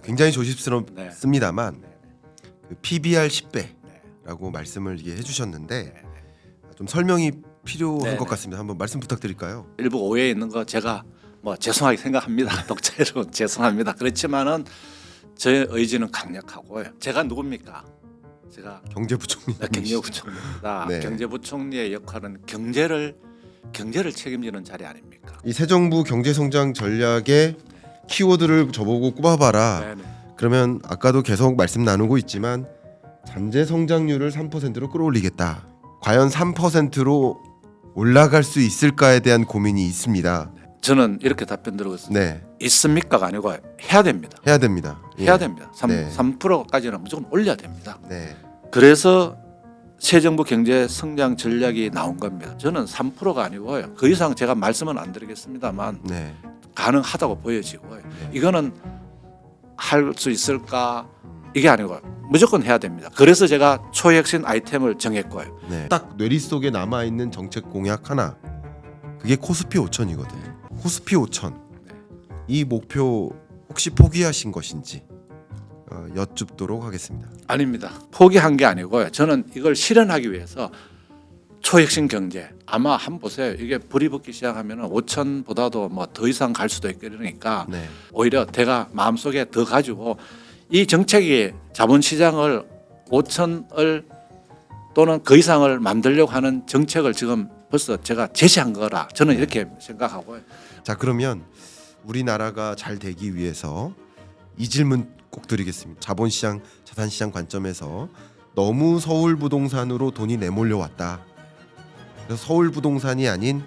굉장히 네. 조심스럽습니다만 그 PBR 10배라고 네. 말씀을 해주셨는데 네. 좀 설명이 필요한 네, 것 네. 같습니다. 한번 말씀 부탁드릴까요? 일부 오해 있는 거 제가 뭐 죄송하게 생각합니다. 독자 여러분 죄송합니다. 그렇지만은 제 의지는 강력하고요. 제가 누굽니까? 제가 경제부총리. 경제부총리입니다. 네. 경제부총리의 역할은 경제를 책임지는 자리 아닙니까? 이 새 정부 경제성장 전략의 키워드를 저보고 꼽아봐라. 네네. 그러면 아까도 계속 말씀 나누고 있지만 잠재 성장률을 3%로 끌어올리겠다. 과연 3%로 올라갈 수 있을까에 대한 고민이 있습니다. 저는 이렇게 답변 드리겠습니다. 네, 있습니까가 아니고 해야 됩니다. 해야 됩니다. 예. 해야 됩니다. 네. 3%까지는 무조건 올려야 됩니다. 네, 그래서 새 정부 경제 성장 전략이 나온 겁니다. 저는 3%가 아니고요. 그 이상 제가 말씀은 안 드리겠습니다만 네, 가능하다고 보여지고요. 네. 이거는 할 수 있을까 이게 아니고 무조건 해야 됩니다. 그래서 제가 초핵심 아이템을 정했고요. 네. 딱 뇌리 속에 남아 있는 정책 공약 하나. 그게 코스피 5천이거든요. 코스피 5천. 이 목표 혹시 포기하신 것인지 여쭙도록 하겠습니다. 아닙니다. 포기한 게 아니고요. 저는 이걸 실현하기 위해서 초핵심 경제 아마 한번 보세요. 이게 불이 붙기 시작하면 5천보다도 뭐 더 이상 갈 수도 있고 이러니까 네, 오히려 제가 마음속에 더 가지고 이 정책이 자본시장을 5천을 또는 그 이상을 만들려고 하는 정책을 지금 벌써 제가 제시한 거라 저는 이렇게 생각하고요. 자 그러면 우리나라가 잘 되기 위해서 이 질문 꼭 드리겠습니다. 자본시장, 자산시장 관점에서 너무 서울 부동산으로 돈이 내몰려 왔다. 그래서 서울 부동산이 아닌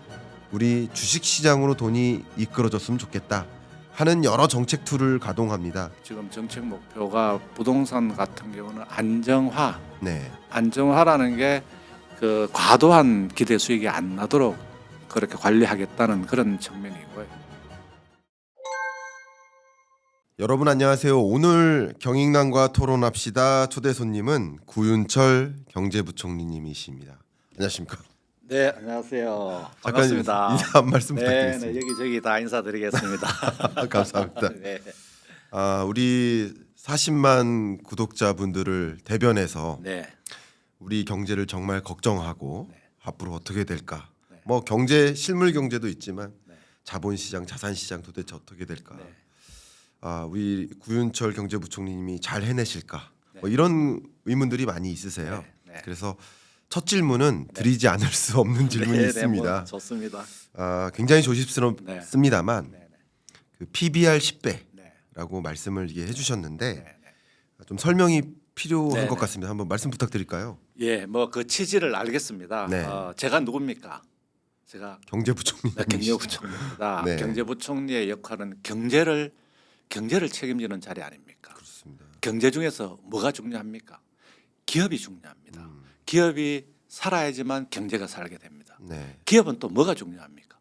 우리 주식시장으로 돈이 이끌어졌으면 좋겠다 하는 여러 정책 툴을 가동합니다. 지금 정책 목표가 부동산 같은 경우는 안정화, 네, 안정화라는 게 그 과도한 기대 수익이 안 나도록 그렇게 관리하겠다는 그런 측면이고요. 여러분 안녕하세요. 오늘 경익난과 토론합시다 초대 손님은 구윤철 경제부총리님이십니다. 안녕하십니까? 네, 안녕하세요. 잠깐 반갑습니다. 인사 한 말씀 네, 부탁드리겠습니다. 여기저기 다 인사드리겠습니다. 감사합니다. 네. 우리 40만 구독자분들을 대변해서 네. 우리 경제를 정말 걱정하고 앞으로 어떻게 될까? 네. 뭐 경제 실물 경제도 있지만 네. 자본시장, 자산시장 도대체 어떻게 될까? 네. 우리 구윤철 경제부총리님이 잘 해내실까? 네. 뭐 이런 의문들이 많이 있으세요. 네. 네. 그래서 첫 질문은 드리지 않을 수 없는 질문이 네, 있습니다. 뭐 좋습니다. 굉장히 조심스럽습니다만 네. 그 PBR 10배라고 네. 말씀을 해주셨는데 네. 좀 설명이 필요한 네, 것 네. 같습니다. 한번 말씀 부탁드릴까요? 예, 뭐 그 취지를 알겠습니다. 네. 제가 누굽니까? 제가 경제부총리. 경제부총리입니다. 네. 경제부총리의 역할은 경제를 책임지는 자리 아닙니까? 그렇습니다. 경제 중에서 뭐가 중요합니까? 기업이 중요합니다. 기업이 살아야지만 경제가 살게 됩니다. 네. 기업은 또 뭐가 중요합니까?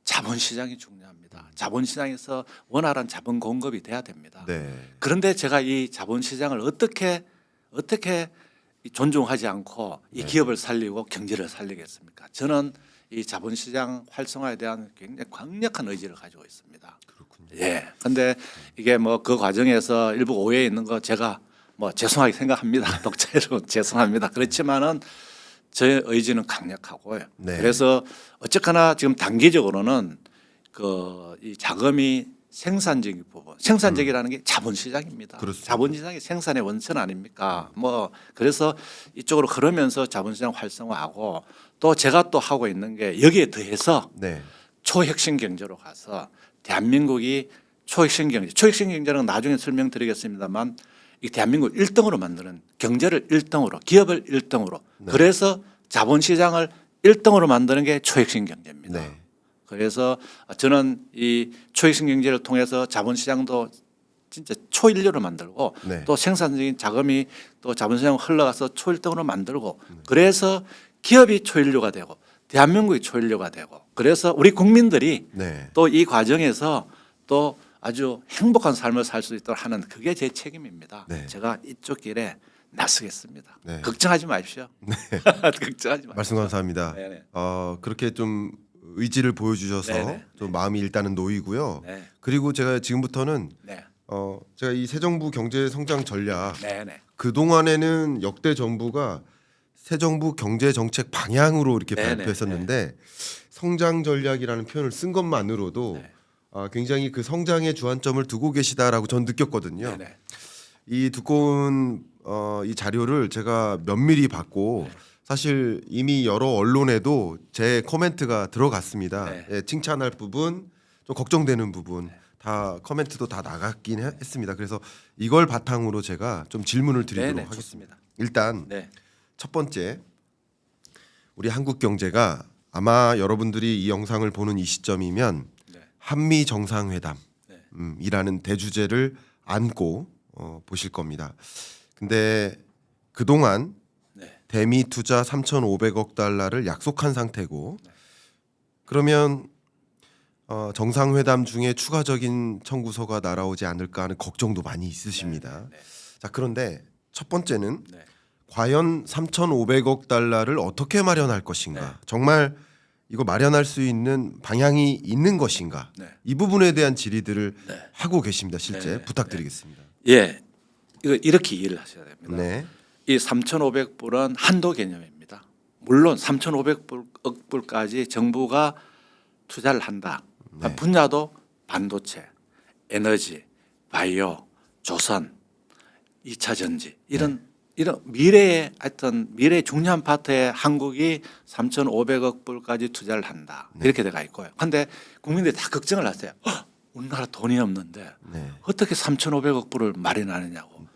자본시장이 중요합니다. 자본시장에서 원활한 자본 공급이 돼야 됩니다. 네. 그런데 제가 이 자본시장을 어떻게 존중하지 않고 이 네. 기업을 살리고 경제를 살리겠습니까? 저는 이 자본시장 활성화에 대한 굉장히 강력한 의지를 가지고 있습니다. 그렇군요. 예. 근데 이게 뭐 그 과정에서 일부 오해 있는 거 제가 뭐 죄송하게 생각합니다. 독자 여러분 죄송합니다. 그렇지만은 제 의지는 강력하고요. 네. 그래서 어쨌거나 지금 단기적으로는 그 이 자금이 생산적인 부분, 생산적이라는 게 자본시장입니다. 그렇습니다. 자본시장이 생산의 원천 아닙니까? 뭐 그래서 이쪽으로 그러면서 자본시장 활성화하고 또 제가 또 하고 있는 게 여기에 더해서 네. 초핵심 경제로 가서 대한민국이 초핵심 경제는 나중에 설명드리겠습니다만 이 대한민국 1등으로 만드는 경제를 1등으로 기업을 1등으로 네. 그래서 자본시장을 1등으로 만드는 게 초핵심 경제입니다. 네. 그래서 저는 이 초핵심 경제를 통해서 자본시장도 진짜 초일류로 만들고 네. 또 생산적인 자금이 또 자본시장 흘러가서 초일등으로 만들고 그래서 기업이 초일류가 되고 대한민국이 초일류가 되고 그래서 우리 국민들이 네. 또 이 과정에서 또 아주 행복한 삶을 살 수 있도록 하는 그게 제 책임입니다. 네. 제가 이쪽 길에 나서겠습니다. 네. 걱정하지 마십시오. 걱정하지 마십시오. 말씀 감사합니다. 네네. 그렇게 좀 의지를 보여주셔서 네네. 좀 마음이 일단은 놓이고요. 네. 그리고 제가 지금부터는 네. 제가 이 새 정부 경제 성장 전략 네네. 그 동안에는 역대 정부가 새 정부 경제 정책 방향으로 이렇게 네네, 발표했었는데 성장 전략이라는 표현을 쓴 것만으로도 네. 굉장히 그 성장에 주안점을 두고 계시다라고 전 느꼈거든요. 네네. 이 두꺼운 이 자료를 제가 면밀히 봤고 사실 이미 여러 언론에도 제 코멘트가 들어갔습니다. 네. 예, 칭찬할 부분, 좀 걱정되는 부분 다 코멘트도 다 나갔긴 했습니다. 그래서 이걸 바탕으로 제가 좀 질문을 드리도록 네네, 하겠습니다. 좋습니다. 일단 네. 첫 번째, 우리 한국 경제가 아마 여러분들이 이 영상을 보는 이 시점이면 네. 한미 정상회담 네. 이라는 대주제를 안고 보실 겁니다. 근데 그동안 네. 대미 투자 3,500억 달러를 약속한 상태고 그러면 정상회담 중에 추가적인 청구서가 날아오지 않을까 하는 걱정도 많이 있으십니다. 네. 자, 그런데 첫 번째는 네. 과연 3,500억 달러를 어떻게 마련할 것인가? 네. 정말 이거 마련할 수 있는 방향이 있는 것인가? 네. 이 부분에 대한 질의들을 네. 하고 계십니다. 실제 네. 부탁드리겠습니다. 예, 이거 이렇게 이해를 하셔야 됩니다. 네. 이 3,500불은 한도 개념입니다. 물론 3,500억 불까지 정부가 투자를 한다. 네. 분야도 반도체, 에너지, 바이오, 조선, 2차 전지 이런 미래의 하여튼 미래 중요한 파트에 한국이 3,500억 불까지 투자를 한다. 이렇게 돼가 있고요. 그런데 국민들이 다 걱정을 하세요. 우리나라 돈이 없는데 네. 어떻게 3,500억 불을 마련하느냐고.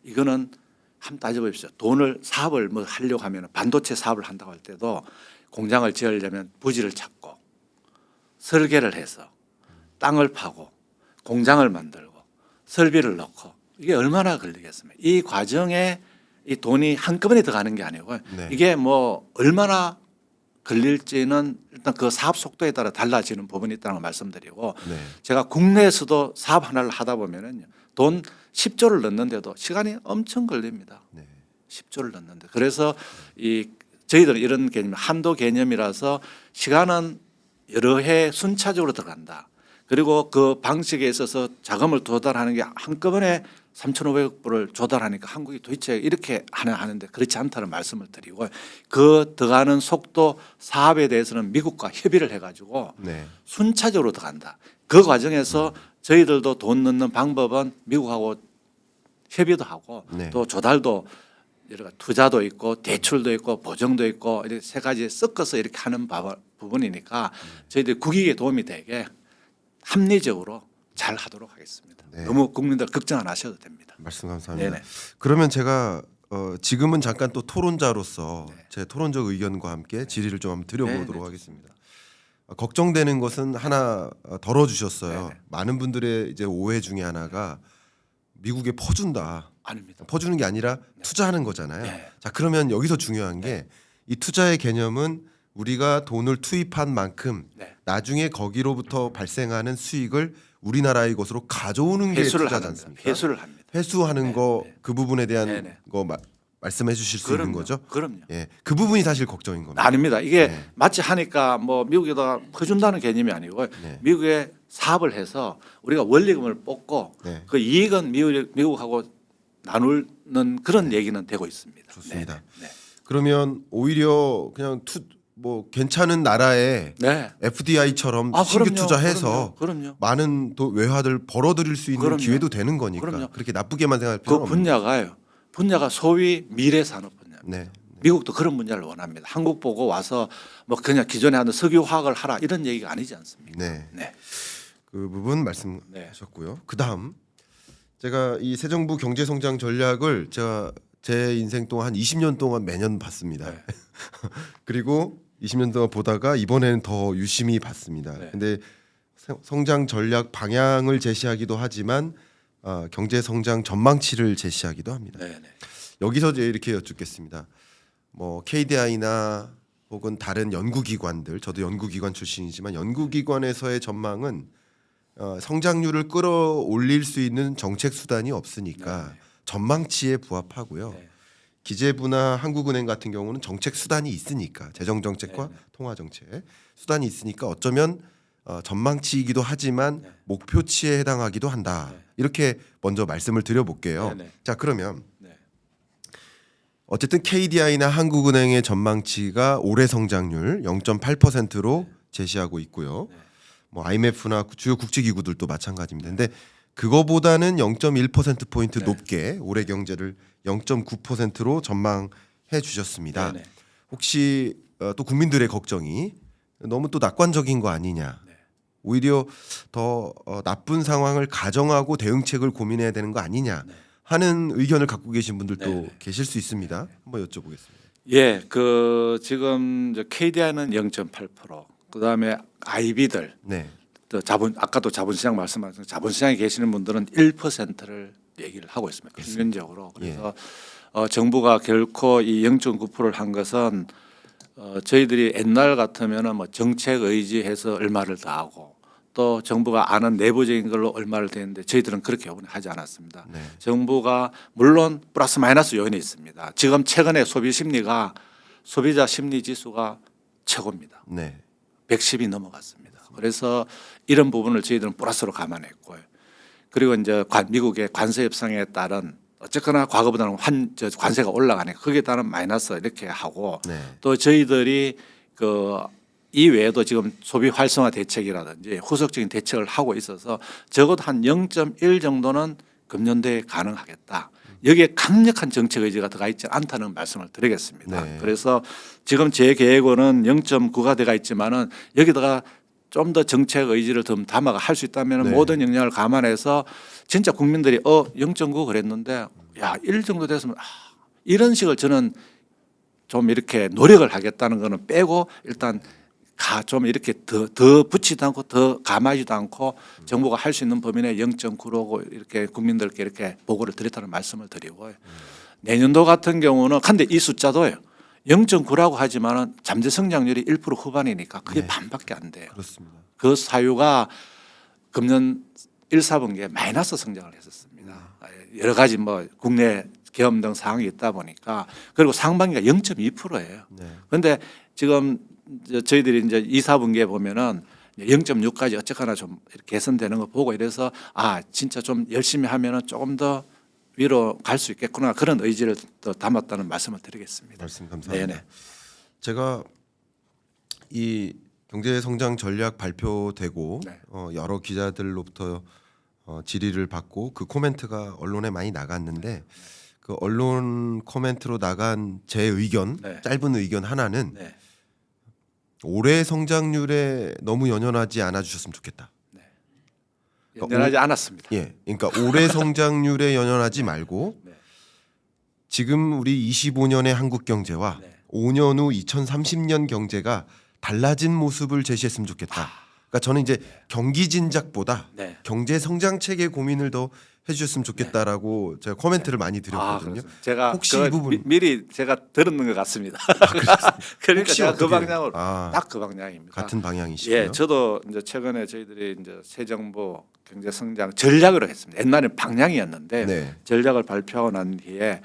이거는 한번 따져보십시오. 사업을 뭐 하려고 하면 반도체 사업을 한다고 할 때도 공장을 지으려면 부지를 찾고 설계를 해서 땅을 파고 공장을 만들고 설비를 넣고 이게 얼마나 걸리겠습니까? 이 과정에 이 돈이 한꺼번에 들어가는 게 아니고 네. 이게 뭐 얼마나 걸릴지는 일단 그 사업 속도에 따라 달라지는 부분이 있다는 걸 말씀드리고 네. 제가 국내에서도 사업 하나를 하다 보면은 돈 10조를 넣는데도 시간이 엄청 걸립니다. 네. 10조를 넣는데 그래서 이 저희들은 이런 개념 한도 개념이라서 시간은 여러 해 순차적으로 들어간다. 그리고 그 방식에 있어서 자금을 조달하는 게 한꺼번에 3,500억 불을 조달하니까 한국이 도대체 이렇게 하는데 그렇지 않다는 말씀을 드리고 그 들어가는 속도 사업에 대해서는 미국과 협의를 해가지고 네. 순차적으로 들어간다. 그 과정에서 저희들도 돈 넣는 방법은 미국하고 협의도 하고 네. 또 조달도 여러 가지 투자도 있고 대출도 있고 보증도 있고 이렇게 세 가지 섞어서 이렇게 하는 부분이니까 저희들이 국익에 도움이 되게 합리적으로 잘 하도록 하겠습니다. 네. 너무 국민들 걱정 안 하셔도 됩니다. 말씀 감사합니다. 네네. 그러면 제가 지금은 잠깐 또 토론자로서 네. 제 토론적 의견과 함께 질의를 좀 한번 드려보도록 네네, 하겠습니다. 걱정되는 것은 하나 덜어주셨어요. 네네. 많은 분들의 이제 오해 중에 하나가 미국에 퍼준다. 아닙니다. 퍼주는 게 아니라 투자하는 거잖아요. 네. 자, 그러면 여기서 중요한 게 이 투자의 개념은 우리가 돈을 투입한 만큼 네. 나중에 거기로부터 발생하는 수익을 우리나라의 것으로 가져오는 게 회수를 투자지 하는 않습니까? 회수를 합니다. 회수하는 네, 거 네. 그 부분에 대한 네, 네. 거 말씀해 주실 수 있는 거죠? 그럼요. 예, 그 부분이 사실 걱정인 겁니다. 아닙니다. 이게 네. 마치 하니까 뭐 미국에다 퍼준다는 개념이 아니고 네. 미국에 사업을 해서 우리가 원리금을 뽑고 네. 그 이익은 미국하고 나누는 그런 얘기는 되고 있습니다. 좋습니다. 네. 그러면 오히려 그냥 괜찮은 나라에 네. FDI처럼 신규 그럼요. 투자해서 그럼요. 많은 외화들 벌어들일 수 있는 그럼요. 기회도 되는 거니까 그럼요. 그렇게 나쁘게만 생각할 그 필요는 없는 분야가 소위 미래 산업 분야. 네. 미국도 그런 분야를 원합니다. 한국 보고 와서 뭐 그냥 기존에 하는 석유화학을 하라 이런 얘기가 아니지 않습니까? 네. 네. 그 부분 말씀하셨고요. 그다음 제가 이 새 정부 경제 성장 전략을 제가 제 인생 동안 한 20년 동안 매년 봤습니다. 네. 그리고 20년 동안 보다가 이번에는 더 유심히 봤습니다. 네. 근데 성장 전략 방향을 제시하기도 하지만 경제 성장 전망치를 제시하기도 합니다. 네. 네. 여기서 이제 이렇게 여쭙겠습니다. 뭐 KDI나 혹은 다른 연구기관들, 저도 연구기관 출신이지만 연구기관에서의 전망은 성장률을 끌어올릴 수 있는 정책 수단이 없으니까 네. 전망치에 부합하고요. 네. 기재부나 한국은행 같은 경우는 정책 수단이 있으니까 재정 정책과 네. 통화 정책 수단이 있으니까 어쩌면 전망치이기도 하지만 네. 목표치에 해당하기도 한다. 네. 이렇게 먼저 말씀을 드려볼게요. 네, 네. 자 그러면 네. 어쨌든 KDI나 한국은행의 전망치가 올해 성장률 0.8%로 제시하고 있고요. 네. 뭐 IMF나 주요 국제기구들도 마찬가지입니다. 근데 그거보다는 0.1% 포인트 네. 높게 올해 경제를 0.9%로 전망해 주셨습니다. 네, 네. 혹시 또 국민들의 걱정이 너무 또 낙관적인 거 아니냐? 네. 오히려 더 나쁜 상황을 가정하고 대응책을 고민해야 되는 거 아니냐 네. 하는 의견을 갖고 계신 분들도 네, 네. 계실 수 있습니다. 한번 여쭤보겠습니다. 예, 그 지금 KDI는 0.8%, 그다음에 IB들 네, 또 아까도 자본시장 말씀하신 자본시장에 계시는 분들은 1%를 얘기를 하고 있습니다. 평균적으로. 그래서 정부가 결코 이 0.9%를 한 것은 저희들이 옛날 같으면은 뭐 정책 의지해서 얼마를 더하고 또 정부가 아는 내부적인 걸로 얼마를 대는데 저희들은 그렇게 요번에 하지 않았습니다. 네, 정부가 물론 플러스 마이너스 요인이 있습니다. 지금 최근에 소비 심리가 소비자 심리 지수가 최고입니다. 네, 110이 넘어갔습니다. 그래서 이런 부분을 저희들은 플러스로 감안했고요. 그리고 이제 미국의 관세 협상에 따른 어쨌거나 과거보다는 관세가 올라가니까 거기에 따른 마이너스 이렇게 하고 네, 또 저희들이 이 외에도 지금 소비 활성화 대책이라든지 후속적인 대책을 하고 있어서 적어도 한 0.1 정도는 금년도에 가능하겠다. 여기에 강력한 정책 의지가 들어가 있지 않다는 말씀을 드리겠습니다. 네. 그래서 지금 제 계획으로는 0.9가 들어가 있지만은 여기다가 좀 더 정책 의지를 좀 담아가 할 수 있다면 네. 모든 영역을 감안해서 진짜 국민들이 0.9 그랬는데 야, 1 정도 됐으면 이런 식을 저는 좀 이렇게 노력을 하겠다는 거는 빼고 일단 좀 이렇게 더 붙이지도 않고 더 감하지도 않고 정부가 할 수 있는 범위 내 0.9로 이렇게 국민들께 이렇게 보고를 드렸다는 말씀을 드리고요. 내년도 같은 경우는 근데 이 숫자도요. 0.9라고 하지만은 잠재 성장률이 1% 후반이니까 그게 네. 반밖에 안 돼요. 그렇습니다. 그 사유가 금년 1, 4분기에 마이너스 성장을 했었습니다. 여러 가지 뭐 국내 계엄 등 상황이 있다 보니까 그리고 상반기가 0.2%예요. 네, 그런데 지금 저희들이 이제 2, 4분기에 보면은 0.6까지 어쨌거나 좀 개선되는 거 보고 이래서 진짜 좀 열심히 하면은 조금 더 위로 갈 수 있겠구나 그런 의지를 또 담았다는 말씀을 드리겠습니다. 말씀 감사합니다. 네네. 제가 이 경제 성장 전략 발표되고 네. 여러 기자들로부터 질의를 받고 그 코멘트가 언론에 많이 나갔는데 그 언론 코멘트로 나간 제 의견 네. 짧은 의견 하나는 네. 올해 성장률에 너무 연연하지 않아 주셨으면 좋겠다. 연연하지 않았습니다. 예, 그러니까 올해 성장률에 연연하지 말고 네. 지금 우리 25년의 한국 경제와 네. 5년 후 2030년 경제가 달라진 모습을 제시했으면 좋겠다. 그러니까 저는 이제 경기 진작보다 네. 경제 성장 체계 고민을 더 해주셨으면 좋겠다라고 제가 코멘트를 많이 드렸거든요. 그렇습니다. 제가 혹시 그 이 부분 미리 제가 들었는 것 같습니다. 그러니까 혹시 제가 그 어떻게- 방향으로 아, 딱 그 방향입니다. 같은 방향이시고요. 예, 저도 이제 최근에 저희들이 이제 새 정부 경제 성장 전략으로 했습니다. 옛날에는 방향이었는데 네, 전략을 발표하고 난 뒤에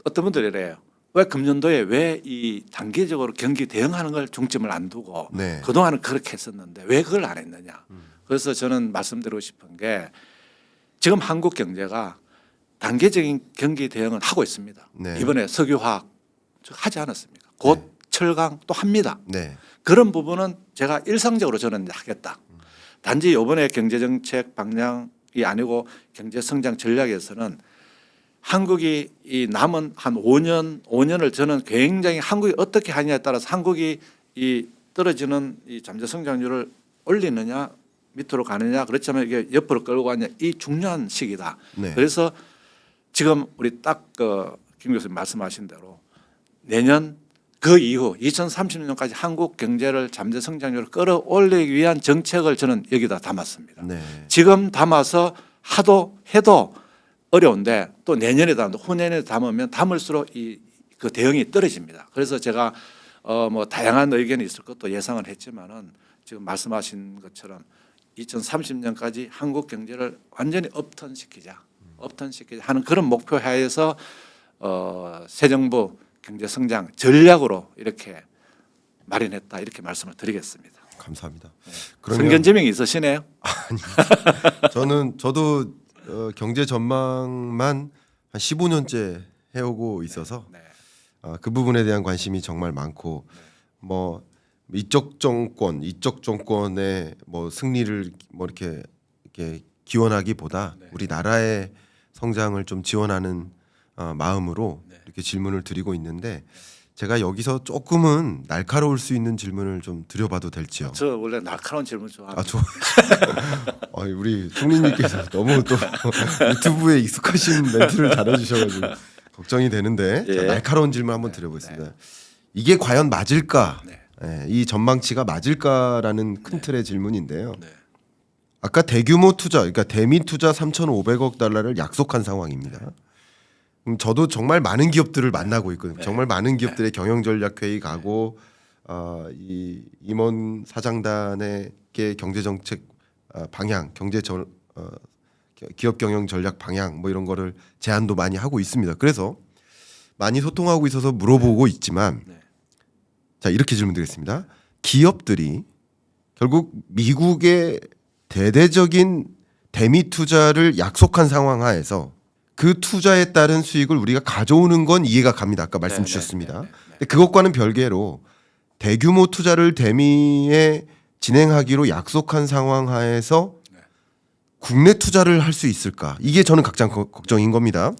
어떤 분들이 이래요. 왜 금년도에 왜 이 단기적으로 경기 대응하는 걸 중점을 안 두고 네, 그동안은 그렇게 했었는데 왜 그걸 안 했느냐. 그래서 저는 말씀드리고 싶은 게 지금 한국 경제가 단계적인 경기 대응은 하고 있습니다. 네. 이번에 석유화학 하지 않았습니까? 곧 네. 철강 또 합니다. 네, 그런 부분은 제가 일상적으로 저는 하겠다. 단지 이번에 경제정책 방향이 아니고 경제성장 전략에서는 한국이 이 남은 한 5년을 저는 굉장히 한국이 어떻게 하느냐에 따라서 한국이 이 떨어지는 이 잠재 성장률을 올리느냐 밑으로 가느냐 그렇지만 이게 옆으로 끌고 가느냐 이 중요한 시기다. 네. 그래서 지금 우리 딱 김 교수님 말씀하신 대로 내년 그 이후 2030년까지 한국 경제를 잠재 성장률을 끌어올리기 위한 정책을 저는 여기다 담았습니다. 네, 지금 담아서 해도 어려운데 또 내년에 담고 후년에 담으면 담을수록 그 대응이 떨어집니다. 그래서 제가 뭐 다양한 의견이 있을 것도 예상을 했지만은 지금 말씀하신 것처럼 2030년까지 한국 경제를 완전히 업턴시키자 하는 그런 목표 하에서 새 정부 경제 성장 전략으로 이렇게 마련했다 이렇게 말씀을 드리겠습니다. 감사합니다. 성견지명이 있으시네요. 저도 경제 전망만 한 15년째 해오고 있어서 네. 그 부분에 대한 관심이 정말 많고 뭐 이쪽 정권의 뭐 승리를 뭐 이렇게 기원하기보다 네. 우리 나라의 성장을 좀 지원하는 마음으로 네. 이렇게 질문을 드리고 있는데 제가 여기서 조금은 날카로울 수 있는 질문을 좀 드려봐도 될지요? 저 원래 날카로운 질문 좋아합니다. 좋아. 우리 총리님께서 너무 또 유튜브에 익숙하신 멘트를 잘해주셔가지고 걱정이 되는데 예. 자, 날카로운 질문 한번 드려보겠습니다. 이게 과연 맞을까? 네. 이 전망치가 맞을까라는 큰 틀의 질문인데요. 네. 아까 대규모 투자, 그러니까 대미 투자 3,500억 달러를 약속한 상황입니다. 저도 정말 많은 기업들을 만나고 있거든요. 네. 정말 많은 기업들의 경영 전략 회의 가고 이 임원 사장단의 경제 정책 방향, 기업 경영 전략 방향 뭐 이런 거를 제안도 많이 하고 있습니다. 그래서 많이 소통하고 있어서 물어보고 있지만 네. 자 이렇게 질문드리겠습니다. 기업들이 결국 미국의 대대적인 대미 투자를 약속한 상황 하에서 그 투자에 따른 수익을 우리가 가져오는 건 이해가 갑니다. 아까 말씀 주셨습니다. 근데 그것과는 별개로 대규모 투자를 대미에 진행하기로 약속한 상황 하에서 국내 투자를 할 수 있을까? 이게 저는 가장 걱정인 겁니다.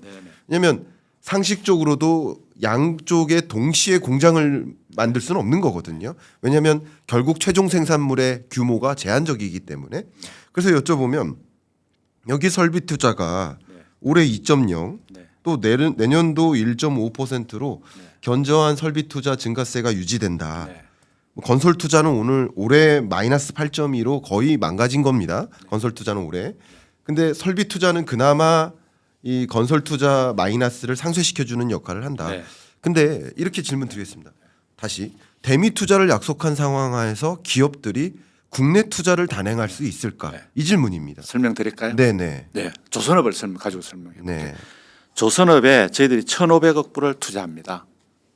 왜냐하면 상식적으로도 양쪽에 동시에 공장을 만들 수는 없는 거거든요. 왜냐하면 결국 최종 생산물의 규모가 제한적이기 때문에. 그래서 여쭤보면 여기 설비 투자가 올해 2.0, 또 내년도 1.5%로 견저한 설비 투자 증가세가 유지된다. 건설 투자는 올해 마이너스 8.2로 거의 망가진 겁니다. 건설 투자는 올해. 근데 설비 투자는 그나마 이 건설 투자 마이너스를 상쇄시켜 주는 역할을 한다. 네. 근데 이렇게 질문 드리겠습니다. 다시 대미 투자를 약속한 상황 하에서 기업들이 국내 투자를 단행할 수 있을까? 네. 이 질문입니다. 설명드릴까요? 네네. 네. 조선업을 가지고 설명해 볼게요. 네. 조선업에 저희들이 1,500억 불을 투자합니다.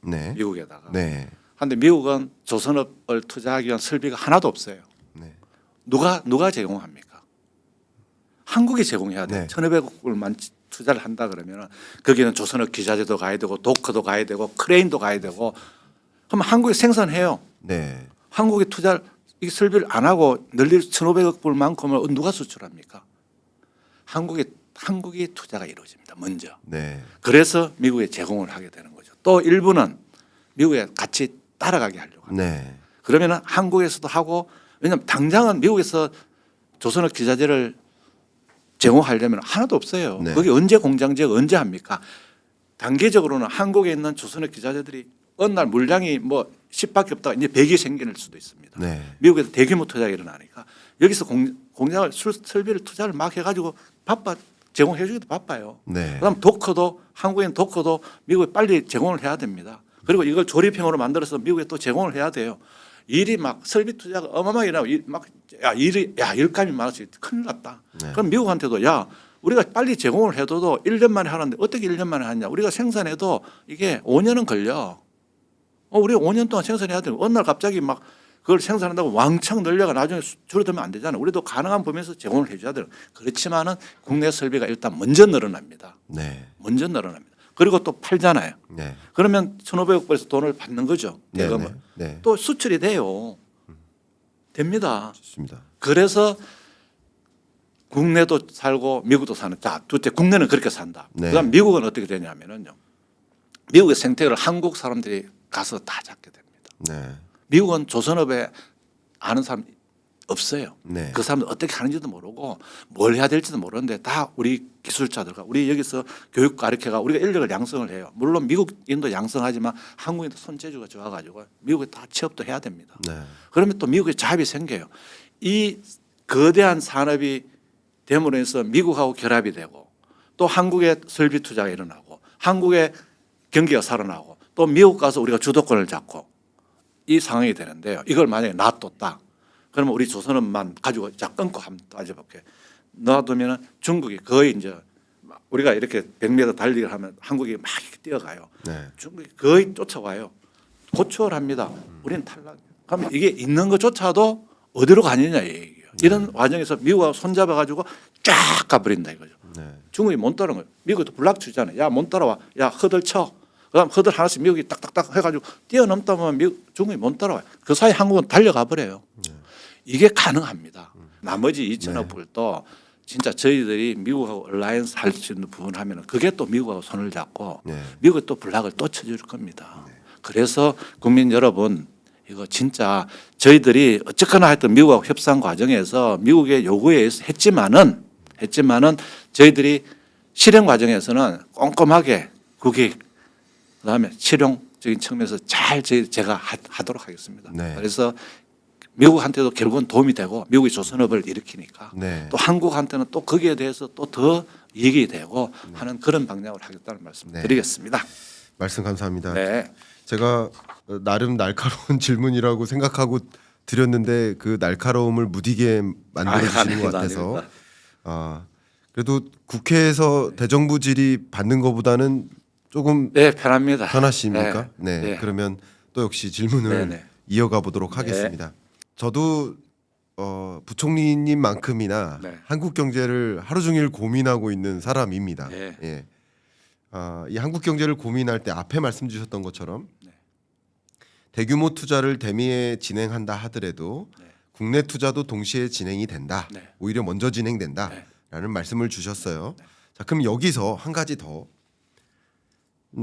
네. 미국에다가. 네. 그런데 미국은 조선업을 투자하기 위한 설비가 하나도 없어요. 네. 누가 제공합니까? 한국이 제공해야 돼요. 네. 1,500억 불만 투자를 한다 그러면 거기는 조선업 기자재도 가야 되고 도커도 가야 되고 크레인도 가야 되고 그럼 한국이 생산해요. 네. 한국이 투자를 이 설비를 안 하고 늘릴 1,500억 불만큼을 누가 수출합니까? 한국이 투자가 이루어집니다. 먼저. 네. 그래서 미국에 제공을 하게 되는 거죠. 또 일부는 미국에 같이 따라가게 하려고 합니다. 네. 그러면은 한국에서도 하고 왜냐하면 당장은 미국에서 조선업 기자재를 제공하려면 하나도 없어요. 네. 거기 언제 공장 지역 언제 합니까? 단기적으로는 한국에 있는 조선업 기자재들이 어느 날 물량이 뭐 10밖에 없다가 이제 100이 생길 수도 있습니다. 네. 미국에서 대규모 투자가 일어나니까 여기서 공장을 설비를 투자를 막 해가지고 제공해 주기도 바빠요. 네. 그다음 도커도 한국인 도커도 미국에 빨리 제공을 해야 됩니다. 그리고 이걸 조립형으로 만들어서 미국에 또 제공을 해야 돼요. 일이 막 설비 투자가 어마어마하게 일어나고 일감이 많아서 큰일 났다. 네. 그럼 미국한테도 야 우리가 빨리 제공을 해도 1년 만에 하는데 어떻게 1년 만에 하냐. 우리가 생산해도 이게 5년은 걸려. 우리가 5년 동안 생산해야 되는 어느 날 갑자기 막 그걸 생산한다고 왕창 늘려가 나중에 줄어들면 안 되잖아요. 우리도 가능한 범위에서 제공을 해줘야 돼요. 그렇지만은 국내 설비가 일단 먼저 늘어납니다. 네. 먼저 늘어납니다. 그리고 또 팔잖아요. 네. 그러면 1,500억 불에서 돈을 받는 거죠. 네. 대금을. 네. 또 수출이 돼요. 됩니다. 좋습니다. 그래서 국내도 살고 미국도 사는. 자, 둘째 국내는 그렇게 산다. 네. 그다음 미국은 어떻게 되냐면은요. 미국의 생태계를 한국 사람들이 가서 다 잡게 됩니다. 네. 미국은 조선업에 아는 사람 없어요. 네. 그 사람들 어떻게 하는지도 모르고 뭘 해야 될지도 모르는데 다 우리 기술자들과 우리 여기서 교육 가르쳐가 우리가 인력을 양성을 해요. 물론 미국인도 양성하지만 한국인도 손재주가 좋아가지고 미국에 다 취업도 해야 됩니다. 네. 그러면 또 미국에 잡이 생겨요. 이 거대한 산업이 됨으로 해서 미국하고 결합이 되고 또 한국에 설비 투자가 일어나고 한국의 경기가 살아나고 또 미국 가서 우리가 주도권을 잡고 이 상황이 되는데요. 이걸 만약에 놔뒀다. 그러면 우리 조선업만 가지고 자 끊고 한번 따져볼게요. 놔두면 중국이 거의 이제 우리가 이렇게 100m 달리기를 하면 한국이 막 이렇게 뛰어가요. 네. 중국이 거의 쫓아와요. 고추월합니다. 우리는 탈락. 그러면 이게 있는 것조차도 어디로 가느냐 이 얘기예요. 이런 과정에서 미국하고 손잡아 가지고 쫙 가버린다 이거죠. 네. 중국이 못 따라온 거예요. 미국도 불락치잖아요. 야, 못 따라와. 야, 허들 쳐. 그다음 허들 하나씩 미국이 딱딱딱 해가지고 뛰어넘다 보면 중국이 못 따라와요. 그 사이 한국은 달려가 버려요. 이게 가능합니다. 나머지 2천억 불도 진짜 저희들이 미국하고 얼라이언스 할 수 있는 부분 하면은 그게 또 미국하고 손을 잡고 네. 미국이 또 불락을 또 쳐줄 겁니다. 그래서 국민 여러분 이거 진짜 저희들이 어쨌거나 하여튼 미국하고 협상 과정에서 미국의 요구에 의해서 했지만은 저희들이 실행 과정에서는 꼼꼼하게 국익 그다음에 실용적인 측면에서 잘 제가 하도록 하겠습니다. 네. 그래서 미국한테도 결국은 도움이 되고 미국이 조선업을 일으키니까 네. 또 한국한테는 또 거기에 대해서 또 더 이익이 되고 하는 그런 방향으로 하겠다는 말씀 네. 드리겠습니다. 말씀 감사합니다. 네. 제가 나름 날카로운 질문이라고 생각하고 드렸는데 그 날카로움을 무디게 만들어 주시는 것 같아서 아닙니다. 그래도 국회에서 대정부 질의 받는 것보다는 조금 네, 편합니다. 편하십니까? 네. 네. 그러면 또 역시 질문을 네. 이어가 보도록 하겠습니다. 저도 부총리님만큼이나 네. 한국 경제를 하루 종일 고민하고 있는 사람입니다. 네. 예. 이 한국 경제를 고민할 때 앞에 말씀 주셨던 것처럼 네. 대규모 투자를 대미에 진행한다 하더라도 네. 국내 투자도 동시에 진행이 된다. 네. 오히려 먼저 진행된다라는 말씀을 주셨어요. 자, 그럼 여기서 한 가지 더.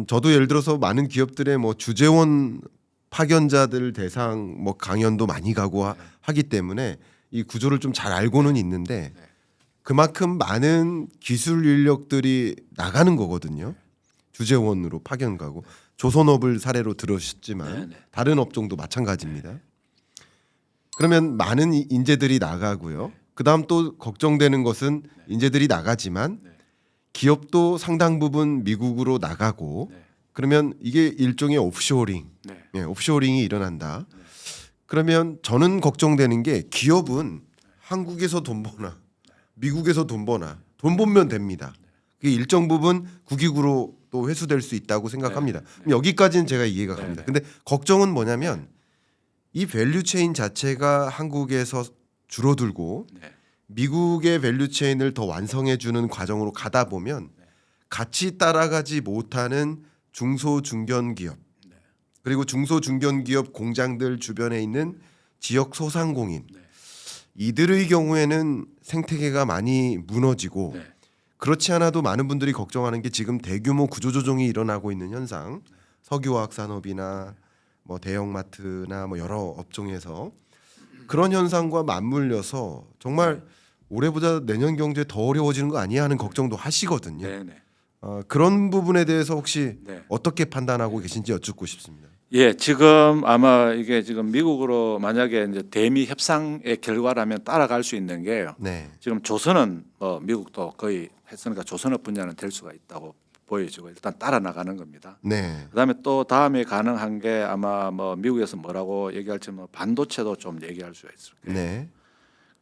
저도 예를 들어서 많은 기업들의 뭐 주재원 파견자들 대상 뭐 강연도 많이 가고 하기 때문에 이 구조를 좀 잘 알고는 있는데 그만큼 많은 기술 인력들이 나가는 거거든요. 주재원으로 파견 가고 조선업을 사례로 들으셨지만 다른 업종도 마찬가지입니다. 그러면 많은 인재들이 나가고요. 그다음 또 걱정되는 것은 인재들이 나가지만 기업도 상당 부분 미국으로 나가고 그러면 이게 일종의 오프쇼어링, 예, 오프쇼어링이 일어난다. 그러면 저는 걱정되는 게 기업은 한국에서 돈 버나 미국에서 돈 버나 돈 벌면 됩니다. 그게 일정 부분 국익으로 또 회수될 수 있다고 생각합니다. 그럼 여기까지는 제가 이해가 갑니다. 근데 걱정은 뭐냐면 이 밸류체인 자체가 한국에서 줄어들고 미국의 밸류체인을 더 완성해 주는 과정으로 가다 보면 같이 따라가지 못하는 중소 중견 기업 그리고 중소 중견 기업 공장들 주변에 있는 지역 소상공인 이들의 경우에는 생태계가 많이 무너지고 그렇지 않아도 많은 분들이 걱정하는 게 지금 대규모 구조조정이 일어나고 있는 현상 석유화학 산업이나 뭐 대형마트나 뭐 여러 업종에서 그런 현상과 맞물려서 정말 올해보다 내년 경제 더 어려워지는 거 아니야 하는 걱정도 하시거든요. 그런 부분에 대해서 혹시 어떻게 판단하고 계신지 여쭙고 싶습니다. 예, 지금 아마 이게 지금 미국으로 만약에 이제 대미 협상의 결과라면 따라갈 수 있는 게요. 네, 지금 조선은 미국도 거의 했으니까 조선업 분야는 될 수가 있다고 보여지고 일단 따라 나가는 겁니다. 네, 그다음에 또 다음에 가능한 게 아마 뭐 미국에서 뭐라고 얘기할지 뭐 반도체도 좀 얘기할 수가 있을 거예요. 네,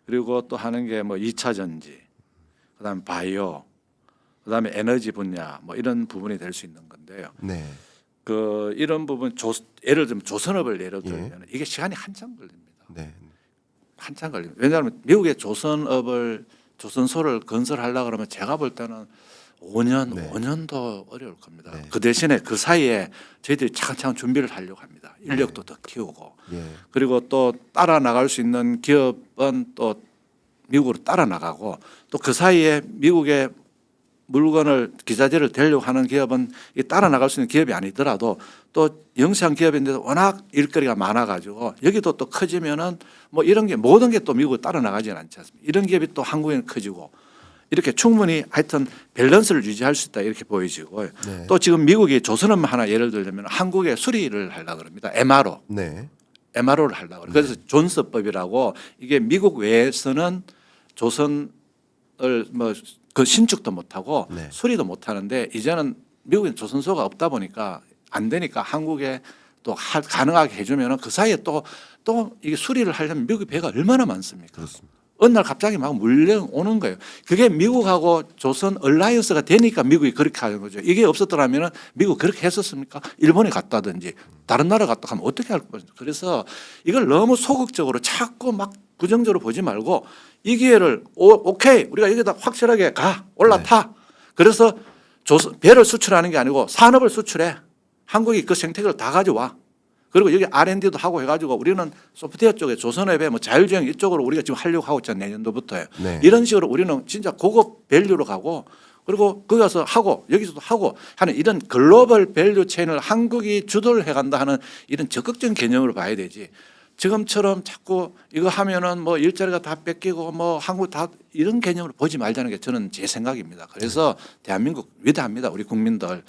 그리고 또 하는 게 뭐 2차 전지, 그다음에 바이오, 그다음에 에너지 분야 뭐 이런 부분이 될 수 있는 건데요. 네, 그 이런 부분 예를 들면 조선업을 예를 들면 이게 시간이 한참 걸립니다. 네, 한참 걸립니다. 왜냐하면 미국의 조선소를 건설하려고 그러면 제가 볼 때는 5년도 어려울 겁니다. 네. 그 대신에 그 사이에 저희들이 차근차근 준비를 하려고 합니다. 인력도 더 키우고 그리고 또 따라 나갈 수 있는 기업은 또 미국으로 따라 나가고 또 그 사이에 미국의 물건을 기자재를 대려고 하는 기업은 따라 나갈 수 있는 기업이 아니더라도 또 영세한 기업인데도 워낙 일거리가 많아가지고 여기도 또 커지면은 뭐 이런 게 모든 게 또 미국을 따라 나가지는 않지 않습니까? 이런 기업이 또 한국에는 커지고 이렇게 충분히 하여튼 밸런스를 유지할 수 있다 이렇게 보여지고 또 지금 미국이 조선업만 하나 예를 들면 한국에 수리를 하려고 합니다. MRO. MRO를 하려고 그래요. 그래서 존스법이라고 이게 미국 외에서는 조선을 뭐 그 신축도 못하고 수리도 못하는데 이제는 미국에 조선소가 없다 보니까 안 되니까 한국에 또 가능하게 해주면은 그 사이에 또 이게 수리를 하려면 미국의 배가 얼마나 많습니까? 그렇습니다. 어느 날 갑자기 막 물려오는 거예요. 그게 미국하고 조선 얼라이언스가 되니까 미국이 그렇게 하는 거죠. 이게 없었더라면 미국 그렇게 했었습니까? 일본에 갔다든지 다른 나라 갔다 하면 어떻게 할 거예요. 그래서 이걸 너무 소극적으로 자꾸 막 부정적으로 보지 말고 이 기회를 오케이 우리가 여기다 확실하게 가 올라타. 그래서 배를 수출하는 게 아니고 산업을 수출해. 한국이 그 생태계를 다 가져와. 그리고 여기 R&D도 하고 해가지고 우리는 소프트웨어 쪽에 조선업에 뭐 자율주행 이쪽으로 우리가 지금 하려고 하고 있잖아요. 내년도부터요. 네. 이런 식으로 우리는 진짜 고급 밸류로 가고 그리고 거기 가서 하고 여기서도 하고 하는 이런 글로벌 밸류 체인을 한국이 주도를 해간다 하는 이런 적극적인 개념으로 봐야 되지. 지금처럼 자꾸 이거 하면은 뭐 일자리가 다 뺏기고 뭐 한국 다 이런 개념으로 보지 말자는 게 저는 제 생각입니다. 그래서 대한민국 위대합니다. 우리 국민들.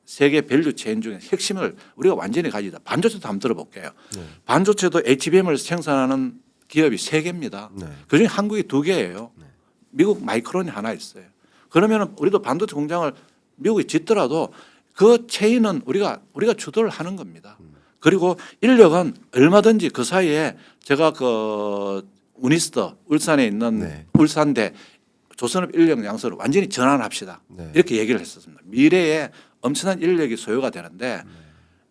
세계 밸류 체인 중에 핵심을 우리가 완전히 가지다. 반도체도 한번 들어볼게요. 네. 반도체도 HBM을 생산하는 기업이 3개입니다. 네. 그중에 한국이 2개예요. 네. 미국 마이크론이 하나 있어요. 그러면 우리도 반도체 공장을 미국이 짓더라도 그 체인은 우리가 주도를 하는 겁니다. 그리고 인력은 얼마든지 그 사이에 제가 그 우니스터 울산에 있는 네. 울산대 조선업 인력 양서를 완전히 전환합시다. 네. 이렇게 얘기를 했었습니다. 미래에 엄청난 인력이 소요가 되는데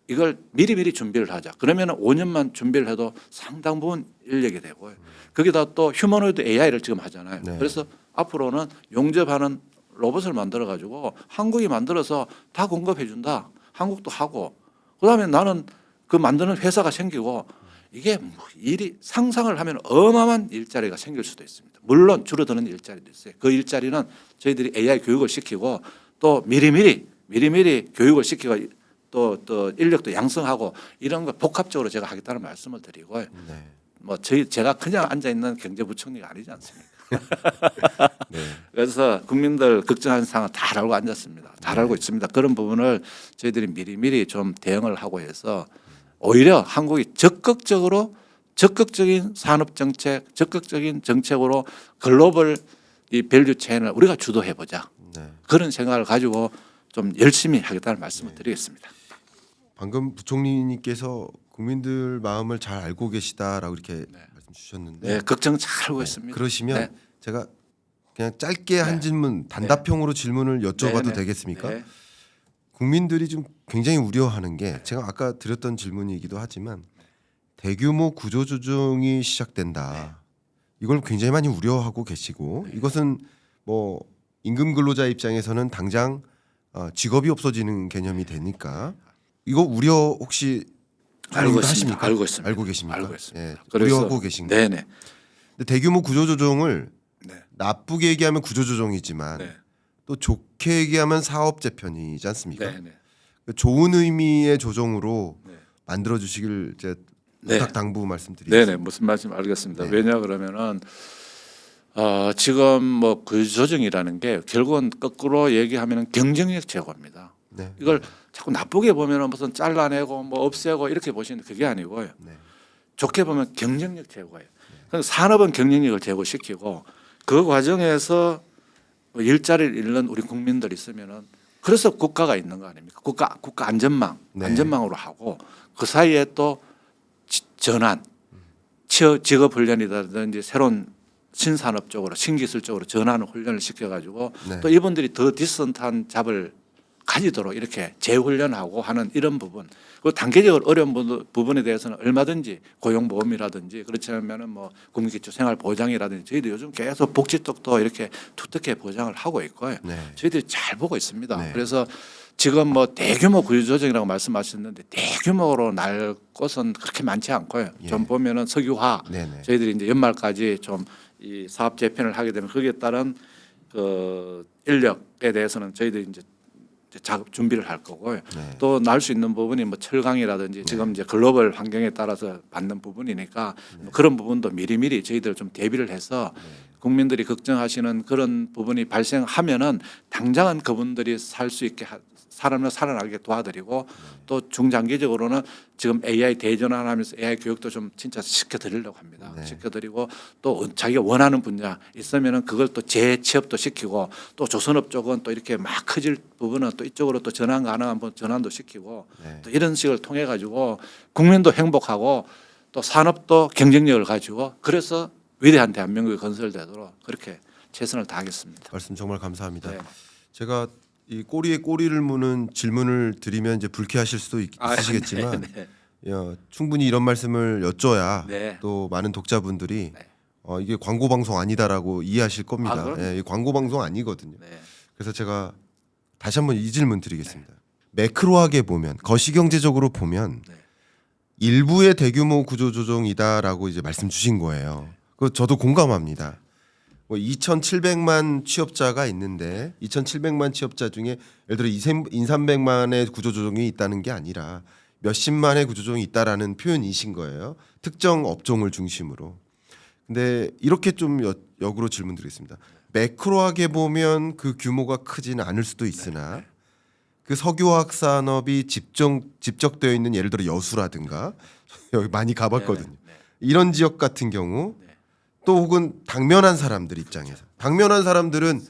이걸 미리미리 준비를 하자. 그러면 5년만 준비를 해도 상당 부분 인력이 되고요. 거기다 또 휴머노이드 AI를 지금 하잖아요. 네. 그래서 앞으로는 용접하는 로봇을 만들어 가지고 한국이 만들어서 다 공급해 준다. 한국도 하고 그다음에 나는 그 만드는 회사가 생기고 이게 뭐 일이 상상을 하면 어마어마한 일자리가 생길 수도 있습니다. 물론 줄어드는 일자리도 있어요. 그 일자리는 저희들이 AI 교육을 시키고 또 미리미리 교육을 시키고 또 인력도 양성하고 이런 거 복합적으로 제가 하겠다는 말씀을 드리고 네. 뭐 제가 그냥 앉아 있는 경제부총리가 아니지 않습니까? 네. 그래서 국민들 걱정하는 상황 잘 알고 앉았습니다. 잘 알고 있습니다. 그런 부분을 저희들이 미리미리 좀 대응을 하고 해서 오히려 한국이 적극적인 산업 정책, 적극적인 정책으로 글로벌 이 밸류 체인을 우리가 주도해 보자. 네. 그런 생각을 가지고 좀 열심히 하겠다는 말씀을 드리겠습니다. 방금 부총리님께서 국민들 마음을 잘 알고 계시다라고 이렇게 말씀 주셨는데 네, 걱정 잘 하고 있습니다. 그러시면 네. 제가 그냥 짧게 한 질문 단답형으로 질문을 여쭤봐도 네, 네. 되겠습니까? 네. 국민들이 좀 굉장히 우려하는 게 제가 아까 드렸던 질문이기도 하지만 대규모 구조조정이 시작된다. 이걸 굉장히 많이 우려하고 계시고 이것은 뭐 임금 근로자 입장에서는 당장 직업이 없어지는 개념이 되니까 이거 우려 혹시 알고 있습니다. 하십니까? 알고 있습니다. 알고 계십니까? 알고 있습니다. 예, 그래서- 우려하고 계신가요? 네네. 근데 대규모 구조조정을 네. 나쁘게 얘기하면 구조조정이지만 네. 또 좋게 얘기하면 사업 재편이지 않습니까? 네네. 좋은 의미의 조정으로 네. 만들어 주시길 이제 네. 부탁 당부 말씀드리겠습니다. 네네 무슨 말씀 알겠습니다. 네. 왜냐 그러면은 지금 뭐 구조조정이라는 게 결국은 거꾸로 얘기하면은 경쟁력 제고입니다. 네. 이걸 자꾸 나쁘게 보면은 무슨 잘라내고 뭐 없애고 이렇게 보시는 그게 아니고요. 네. 좋게 보면 경쟁력 제고예요. 그러니까 산업은 경쟁력을 제고시키고 그 과정에서 뭐 일자리를 잃는 우리 국민들 있으면은 그래서 국가가 있는 거 아닙니까? 국가 안전망 네. 안전망으로 하고 그 사이에 또 전환 직업 훈련이라든지 새로운 신산업 쪽으로 신기술 쪽으로 전환을 훈련을 시켜가지고 네. 또 이분들이 더 디스턴트한 잡을 가지도록 이렇게 재훈련하고 하는 이런 부분 그리고 단계적으로 어려운 부분에 대해서는 얼마든지 고용보험이라든지 그렇지 않으면 뭐 국민기초생활보장이라든지 저희도 요즘 계속 복지 쪽도 이렇게 투특히 보장을 하고 있고요. 네. 저희들이 잘 보고 있습니다. 네. 그래서 지금 뭐 대규모 구조조정이라고 말씀하셨는데 대규모로 날 곳은 그렇게 많지 않고요. 예. 좀 보면은 석유화 네네. 저희들이 이제 연말까지 좀 이 사업 재편을 하게 되면 거기에 따른 그 인력에 대해서는 저희들이 이제 작업 준비를 할 거고요. 네. 또 날 수 있는 부분이 뭐 철강이라든지 지금 이제 글로벌 환경에 따라서 받는 부분이니까 뭐 그런 부분도 미리미리 저희들 좀 대비를 해서 국민들이 걱정하시는 그런 부분이 발생하면은 당장은 그분들이 살 수 있게 사람을 살아나게 도와드리고 또 중장기적으로는 지금 AI 대전환하면서 AI 교육도 좀 진짜 시켜드리려고 합니다. 네. 시켜드리고 또 자기가 원하는 분야 있으면은 그걸 또 재취업도 시키고 또 조선업 쪽은 또 이렇게 막 커질 부분은 또 이쪽으로 또 전환 가능한 분 전환도 시키고 네. 또 이런 식을 통해 가지고 국민도 행복하고 또 산업도 경쟁력을 가지고 그래서 위대한 대한민국이 건설되도록 그렇게 최선을 다하겠습니다. 말씀 정말 감사합니다. 네. 제가 이 꼬리에 꼬리를 무는 질문을 드리면 이제 불쾌하실 수도 있으시겠지만 네. 충분히 이런 말씀을 여쭤야 네. 또 많은 독자분들이 네. 이게 광고 방송 아니다라고 이해하실 겁니다. 그럼요. 이 광고 방송 아니거든요. 네. 그래서 제가 다시 한번 이 질문 드리겠습니다. 매크로하게 보면 거시경제적으로 보면 네. 일부의 대규모 구조조정이다라고 이제 말씀 주신 거예요. 그 저도 공감합니다. 2,700만 취업자가 있는데 2,700만 취업자 중에 예를 들어 2,300만의 구조조정이 있다는 게 아니라 몇십만의 구조조정이 있다라는 표현이신 거예요. 특정 업종을 중심으로. 근데 이렇게 좀 역으로 질문드리겠습니다. 매크로하게 보면 그 규모가 크지는 않을 수도 있으나 그 석유화학 산업이 집적되어 있는 예를 들어 여수라든가 여기 많이 가봤거든요. 이런 지역 같은 경우 또 혹은 당면한 사람들 입장에서 당면한 사람들은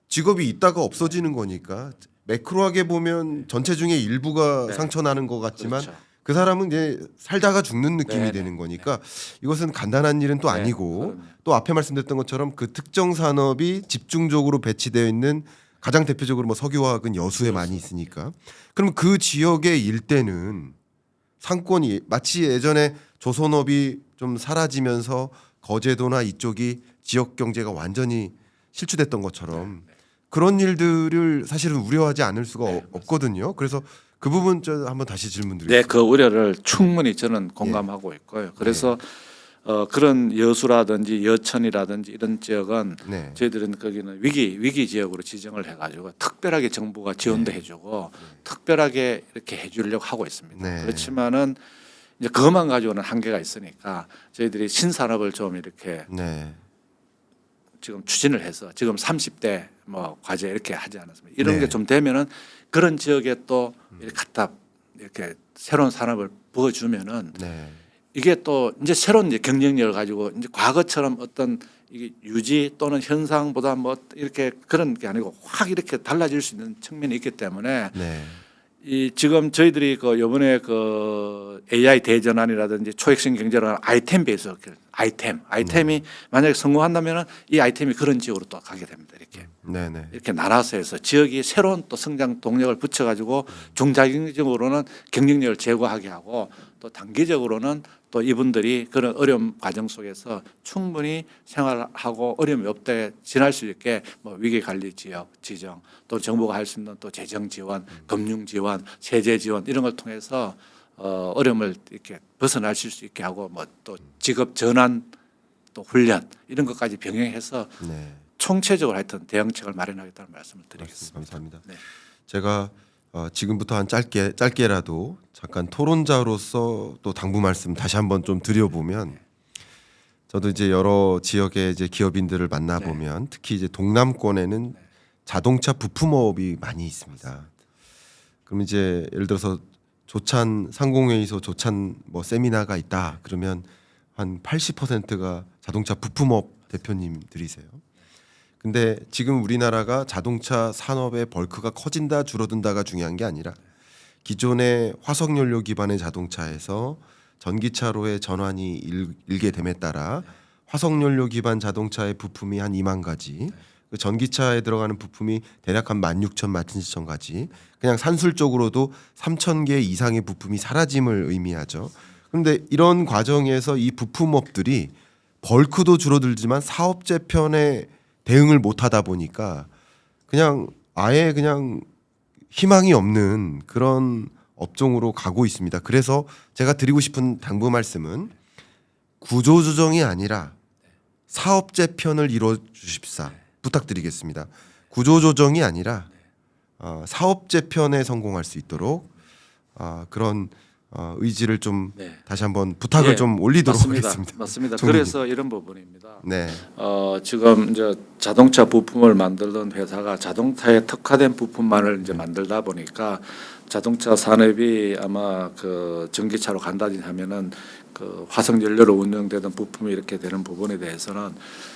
직업이 있다가 없어지는 거니까 매크로하게 보면 전체 중에 일부가 네. 상처나는 것 같지만 그렇죠. 그 사람은 이제 살다가 죽는 느낌이 네, 되는 거니까 이것은 간단한 일은 또 네, 아니고 그럼요. 또 앞에 말씀드렸던 것처럼 그 특정 산업이 집중적으로 배치되어 있는 가장 대표적으로 뭐 석유화학은 여수에 많이 있으니까 그럼 그 지역의 일대는 상권이 마치 예전에 조선업이 좀 사라지면서 거제도나 이쪽이 지역 경제가 완전히 실추됐던 것처럼 그런 일들을 사실은 우려하지 않을 수가 없거든요. 그래서 그 부분 저 한번 다시 네, 질문드리겠습니다. 그 우려를 충분히 저는 공감하고 있고요. 그래서 그런 여수라든지 여천이라든지 이런 지역은 네. 저희들은 거기는 위기 지역으로 지정을 해가지고 특별하게 정부가 지원도 해주고 특별하게 이렇게 해주려고 하고 있습니다. 네. 그렇지만은 이제 그것만 가지고는 한계가 있으니까 저희들이 신산업을 좀 이렇게 네. 지금 추진을 해서 지금 30대 뭐 과제 이렇게 하지 않았습니까? 이런 네. 게 좀 되면은 그런 지역에 또 이렇게 갖다 이렇게 새로운 산업을 부어주면은 네. 이게 또 이제 새로운 이제 경쟁력을 가지고 이제 과거처럼 어떤 이게 유지 또는 현상보다 뭐 이렇게 그런 게 아니고 확 이렇게 달라질 수 있는 측면이 있기 때문에 네. 이 지금 저희들이 그 요번에 그 AI 대전환이라든지 초혁신 경제라는 아이템 베이스 아이템이 만약에 성공한다면은 이 아이템이 그런 지역으로 또 가게 됩니다. 네. 이렇게 나눠서 해서 지역이 새로운 또 성장 동력을 붙여가지고 중장기적으로는 경쟁력을 제고하게 하고 또 단기적으로는 또 이분들이 그런 어려운 과정 속에서 충분히 생활하고 어려움이 없게 지날 수 있게 뭐 위기관리 지역 지정 또 정부가 할 수 있는 또 재정 지원, 금융 지원, 세제 지원 이런 걸 통해서 어려움을 이렇게 벗어나실 수 있게 하고 뭐 또 직업 전환 또 훈련 이런 것까지 병행해서 네. 총체적으로 하여튼 대응책을 마련하겠다는 말씀을 드리겠습니다. 감사합니다. 네. 제가 지금부터 한 짧게라도 잠깐 토론자로서 또 당부 말씀 다시 한번 좀 드려보면 저도 이제 여러 지역의 이제 기업인들을 만나 보면 특히 이제 동남권에는 자동차 부품업이 많이 있습니다. 그럼 이제 예를 들어서 조찬 상공회의소 조찬 뭐 세미나가 있다 그러면 한 80%가 자동차 부품업 대표님들이세요. 근데 지금 우리나라가 자동차 산업의 벌크가 커진다 줄어든다가 중요한 게 아니라 기존의 화석연료 기반의 자동차에서 전기차로의 전환이 일게 됨에 따라 화석연료 기반 자동차의 부품이 한 2만 가지, 그 전기차에 들어가는 부품이 대략 한 16,000, 17,000가지, 그냥 산술적으로도 3,000개 이상의 부품이 사라짐을 의미하죠. 그런데 이런 과정에서 이 부품업들이 벌크도 줄어들지만 사업 재편에 대응을 못하다 보니까 그냥 아예 그냥 희망이 없는 그런 업종으로 가고 있습니다. 그래서 제가 드리고 싶은 당부 말씀은 구조조정이 아니라 사업 재편을 이루어 주십사 부탁드리겠습니다. 구조조정이 아니라 사업 재편에 성공할 수 있도록 그런 의지를 좀 네. 다시 한번 부탁을 예, 좀 올리도록 맞습니다. 하겠습니다. 맞습니다. 총리님. 그래서 이런 부분입니다. 네, 지금 이제 자동차 부품을 만들던 회사가 자동차에 특화된 부품만을 이제 만들다 보니까 자동차 산업이 아마 그 전기차로 간다든지 하면은 그 화석 연료로 운영되던 부품이 이렇게 되는 부분에 대해서는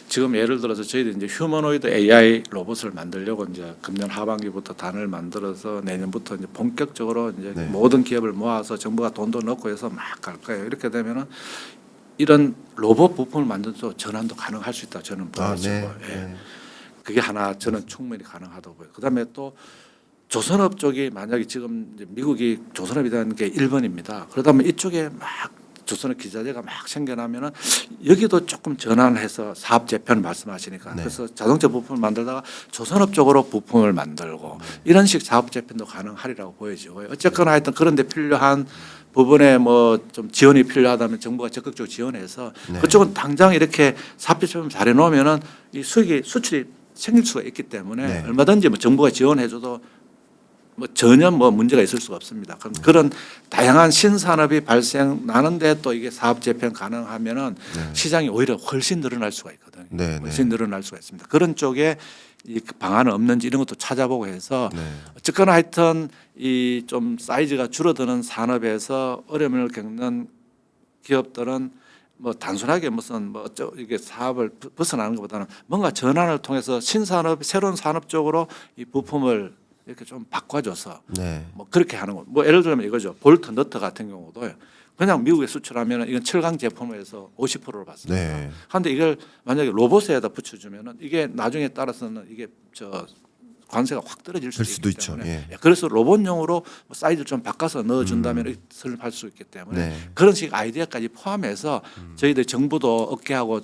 지금 예를 들어서 저희도 이제 휴머노이드 AI 로봇을 만들려고 이제 금년 하반기부터 단을 만들어서 내년부터 이제 본격적으로 이제 네. 모든 기업을 모아서 정부가 돈도 넣고 해서 막 갈 거예요. 이렇게 되면은 이런 로봇 부품을 만들어서 전환도 가능할 수 있다 저는 보여지고 예. 그게 하나 저는 충분히 가능하다고 보여요. 그다음에 또 조선업 쪽이 만약에 지금 이제 미국이 조선업이라는 게 1번입니다. 그러다면 이쪽에 막 조선업 기자재가 막 생겨나면은 여기도 조금 전환해서 사업 재편 말씀하시니까 네. 그래서 자동차 부품을 만들다가 조선업 쪽으로 부품을 만들고 이런 식 사업 재편도 가능하리라고 보여지고요. 어쨌거나 하여튼 그런데 필요한 부분에 뭐 좀 지원이 필요하다면 정부가 적극적으로 지원해서 네. 그쪽은 당장 이렇게 사업 재편 잘해 놓으면은 이 수익이 수출이 생길 수가 있기 때문에 네. 얼마든지 뭐 정부가 지원해줘도 뭐 전혀 뭐 문제가 있을 수가 없습니다. 그런 다양한 신산업이 발생나는데 또 이게 사업 재편 가능하면은 네. 시장이 오히려 훨씬 늘어날 수가 있거든요. 네, 훨씬 늘어날 수가 있습니다. 그런 쪽에 이 방안은 없는지 이런 것도 찾아보고 해서 네. 어쨌거나 하여튼 이 좀 사이즈가 줄어드는 산업에서 어려움을 겪는 기업들은 뭐 단순하게 무슨 뭐 이게 사업을 벗어나는 것보다는 뭔가 전환을 통해서 신산업 새로운 산업 쪽으로 이 부품을 이렇게 좀 바꿔줘서 네. 뭐 그렇게 하는 거. 뭐 예를 들면 이거죠. 볼트 너트 같은 경우도 그냥 미국에 수출하면 이건 철강 제품에서 50%를 받습니다. 네. 그런데 이걸 만약에 로봇에다 붙여주면은 이게 나중에 따라서는 이게 저 관세가 확 떨어질 될 수도 수도 있기 있죠. 때문에 예. 그래서 로봇용으로 뭐 사이즈를 좀 바꿔서 넣어준다면 설립할 수 있기 때문에 네. 그런 식 아이디어까지 포함해서 저희들 정부도 업계하고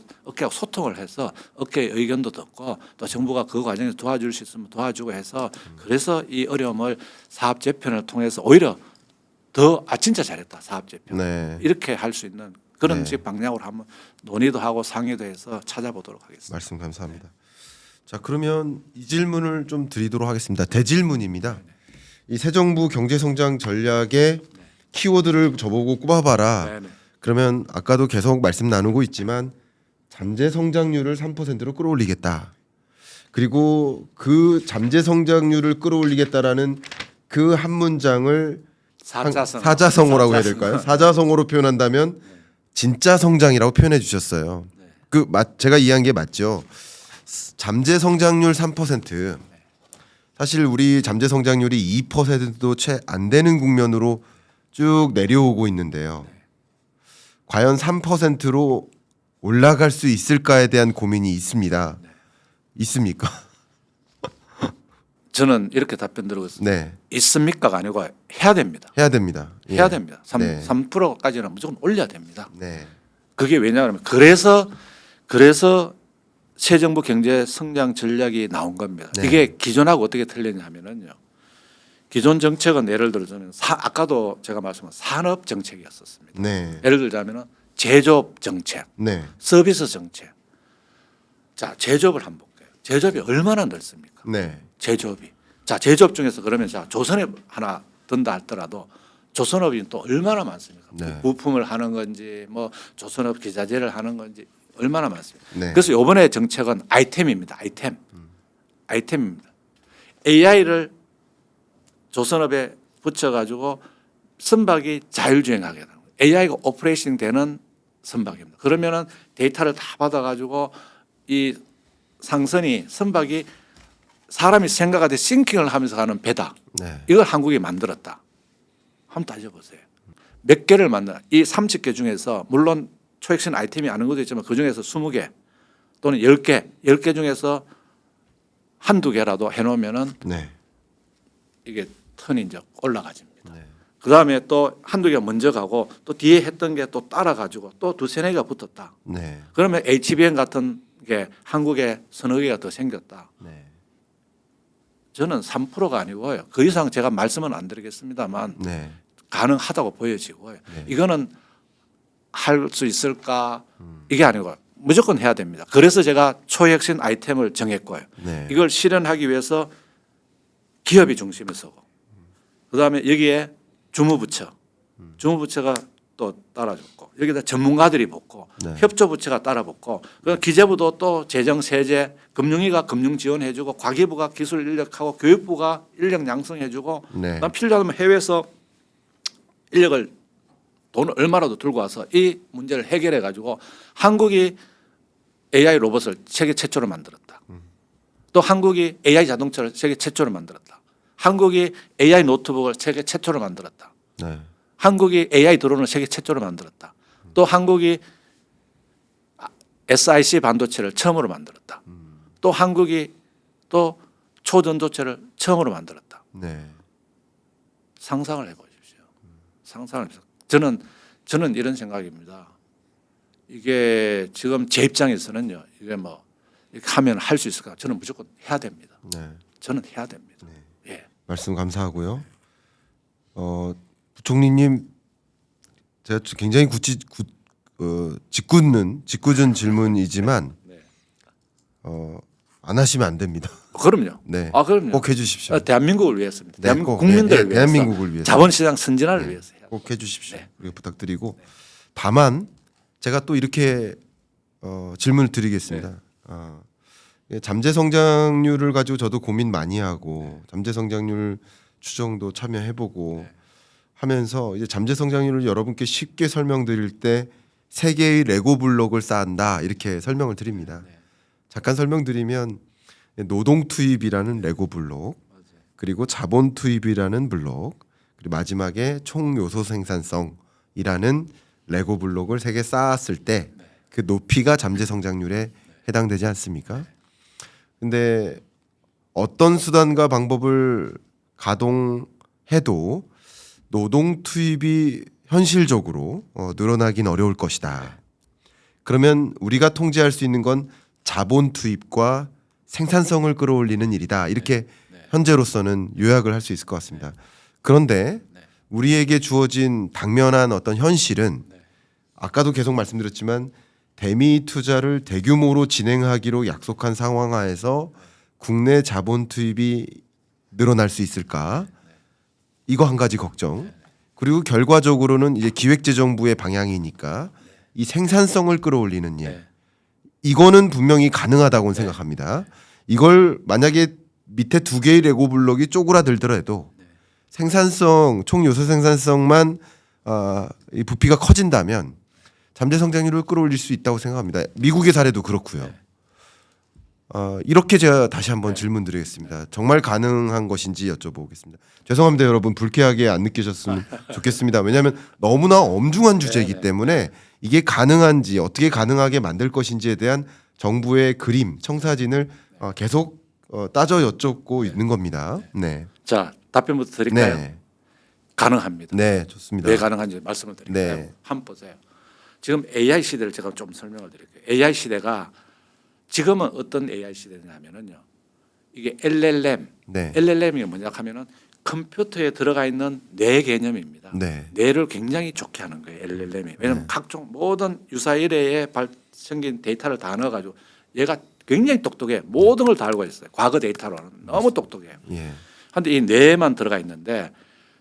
소통을 해서 업계의 의견도 듣고 또 정부가 그 과정에서 도와줄 수 있으면 도와주고 해서 그래서 이 어려움을 사업 재편을 통해서 오히려 더 진짜 잘했다 사업 재편 네. 이렇게 할 수 있는 그런 네. 식 방향으로 한번 논의도 하고 상의도 해서 찾아보도록 하겠습니다. 말씀 감사합니다. 자, 그러면 이 질문을 좀 드리도록 하겠습니다. 대질문입니다. 이 새 정부 경제 성장 전략의 키워드를 저보고 꼽아봐라. 네네. 그러면 아까도 계속 말씀 나누고 있지만 잠재 성장률을 3%로 끌어올리겠다. 그리고 그 잠재 성장률을 끌어올리겠다라는 그 한 문장을 사자성어라고 해야 될까요? 사자성어로 표현한다면 진짜 성장이라고 표현해 주셨어요. 제가 이해한 게 맞죠. 잠재 성장률 3%. 사실 우리 잠재 성장률이 2%도 채 안 되는 국면으로 쭉 내려오고 있는데요. 과연 3%로 올라갈 수 있을까에 대한 고민이 있습니다. 있습니까? 저는 이렇게 답변 드리겠습니다. 네, 있습니까가 아니고 해야 됩니다. 해야 됩니다. 예. 해야 됩니다. 네. 3%까지는 무조건 올려야 됩니다. 네, 그게 왜냐하면 그래서 새 정부 경제 성장 전략이 나온 겁니다. 네. 이게 기존하고 어떻게 틀리냐 하면은요. 기존 정책은 예를 들자면 아까도 제가 말씀한 산업 정책이었었습니다. 네, 예를 들자면은 제조업 정책, 네, 서비스 정책. 자, 제조업을 한번 볼게요. 제조업이 얼마나 넓습니까? 네, 제조업이. 자, 제조업 중에서 그러면 자, 조선업 하나 든다 할더라도 조선업이 또 얼마나 많습니까? 네. 부품을 하는 건지 뭐 조선업 기자재를 하는 건지 얼마나 많습니까? 네. 그래서 이번에 정책은 아이템입니다. 아이템입니다. AI를 조선업에 붙여가지고 선박이 자율주행하게 되는 거예요. AI가 오퍼레이션 되는 선박입니다. 그러면은 데이터를 다 받아가지고 이 상선이 선박이 사람이 생각하듯 싱킹을 하면서 가는 배다. 네. 이걸 한국이 만들었다. 한번 따져보세요. 몇 개를 만들어? 이 30개 중에서 물론 초핵신 아이템이 아는 것도 있지만 그 중에서 20개 또는 10개 중에서 한두 개라도 해놓으면은 네. 이게 턴이 이제 올라가집니다. 네. 그 다음에 또 한두 개가 먼저 가고 또 뒤에 했던 게 또 따라가지고 또 두세 개가 붙었다. 네. 그러면 HBM 같은 게 한국에 서너 개가 더 생겼다. 네. 저는 3%가 아니고요. 그 이상 제가 말씀은 안 드리겠습니다만 네. 가능하다고 보여지고요. 네. 이거는 할 수 있을까 이게 아니고 무조건 해야 됩니다. 그래서 제가 초혁신 아이템을 정했고요. 네. 이걸 실현하기 위해서 기업이 중심에 서고 그다음에 여기에 주무부처가 또 따라줬고 여기다 전문가들이 붙고 네. 협조부처가 따라붙고 기재부도 또 재정 세제 금융위가 금융 지원해주고 과기부가 기술 인력하고 교육부가 인력 양성해주고 네. 그다음 필요하면 해외에서 인력을 돈을 얼마라도 들고 와서 이 문제를 해결해 가지고 한국이 AI 로봇을 세계 최초로 만들었다. 또 한국이 AI 자동차를 세계 최초로 만들었다. 한국이 AI 노트북을 세계 최초로 만들었다. 네. 한국이 AI 드론을 세계 최초로 만들었다. 또 한국이 SiC 반도체를 처음으로 만들었다. 또 한국이 또 초전도체를 처음으로 만들었다. 네. 상상을 해보십시오. 상상을 해보십시오. 저는 이런 생각입니다. 이게 지금 제 입장에서는요. 이게 뭐 이렇게 하면 할 수 있을까? 저는 무조건 해야 됩니다. 네. 저는 해야 됩니다. 예. 말씀 감사하고요. 부총리님, 제가 굉장히 짓궂은 질문이지만 네. 안 하시면 안 됩니다. 그럼요. 네. 그럼요. 꼭 해주십시오. 대한민국을 위해서입니다. 네, 대한민국 꼭, 국민들을 위해서, 대한민국을 위해서. 자본시장 선진화를 네. 위해서 해야 꼭 해주십시오. 네. 우리가 부탁드리고 다만 제가 또 이렇게 질문을 드리겠습니다. 잠재 성장률을 가지고 저도 고민 많이 하고 잠재 성장률 추정도 참여해보고 하면서 이제 잠재 성장률을 여러분께 쉽게 설명드릴 때 세 개의 레고 블록을 쌓는다 이렇게 설명을 드립니다. 잠깐 설명드리면 노동 투입이라는 레고 블록, 그리고 자본 투입이라는 블록, 그리고 마지막에 총 요소 생산성이라는 레고 블록을 세 개 쌓았을 때 그 높이가 잠재 성장률에 해당되지 않습니까? 근데 어떤 수단과 방법을 가동해도 노동 투입이 현실적으로 늘어나긴 어려울 것이다. 그러면 우리가 통제할 수 있는 건 자본 투입과 생산성을 끌어올리는 일이다. 이렇게 현재로서는 요약을 할 수 있을 것 같습니다. 그런데 우리에게 주어진 당면한 어떤 현실은 아까도 계속 말씀드렸지만 대미 투자를 대규모로 진행하기로 약속한 상황 하에서 국내 자본 투입이 늘어날 수 있을까? 이거 한 가지 걱정. 그리고 결과적으로는 이제 기획재정부의 방향이니까 이 생산성을 끌어올리는 일. 이거는 분명히 가능하다고 생각합니다. 이걸 만약에 밑에 두 개의 레고 블록이 쪼그라들더라도 생산성, 총 요소 생산성만 이 부피가 커진다면 잠재 성장률을 끌어올릴 수 있다고 생각합니다. 미국의 사례도 그렇고요. 이렇게 제가 다시 한번 질문드리겠습니다. 정말 가능한 것인지 여쭤보겠습니다. 죄송합니다, 여러분. 불쾌하게 안 느끼셨으면 좋겠습니다. 왜냐하면 너무나 엄중한 주제이기 때문에 이게 가능한지 어떻게 가능하게 만들 것인지에 대한 정부의 그림, 청사진을 계속 따져 여쭙고 있는 겁니다. 네. 자, 답변부터 드릴까요? 네. 가능합니다. 네, 좋습니다. 왜 가능한지 말씀을 드릴까요? 네. 한번 보세요. 지금 AI 시대를 제가 좀 설명을 드릴게요. AI 시대가 지금은 어떤 AI 시대냐면은요. 이게 LLM, 네. LLM이 뭐냐 하면은 컴퓨터에 들어가 있는 뇌 개념입니다. 네. 뇌를 굉장히 좋게 하는 거예요. LLM이. 왜냐하면 각종 모든 유사 이래에 생긴 데이터를 다 넣어가지고 얘가 굉장히 똑똑해. 모든 걸 다 알고 있어요. 과거 데이터로는 너무 똑똑해요. 예. 그런데 이 뇌만 들어가 있는데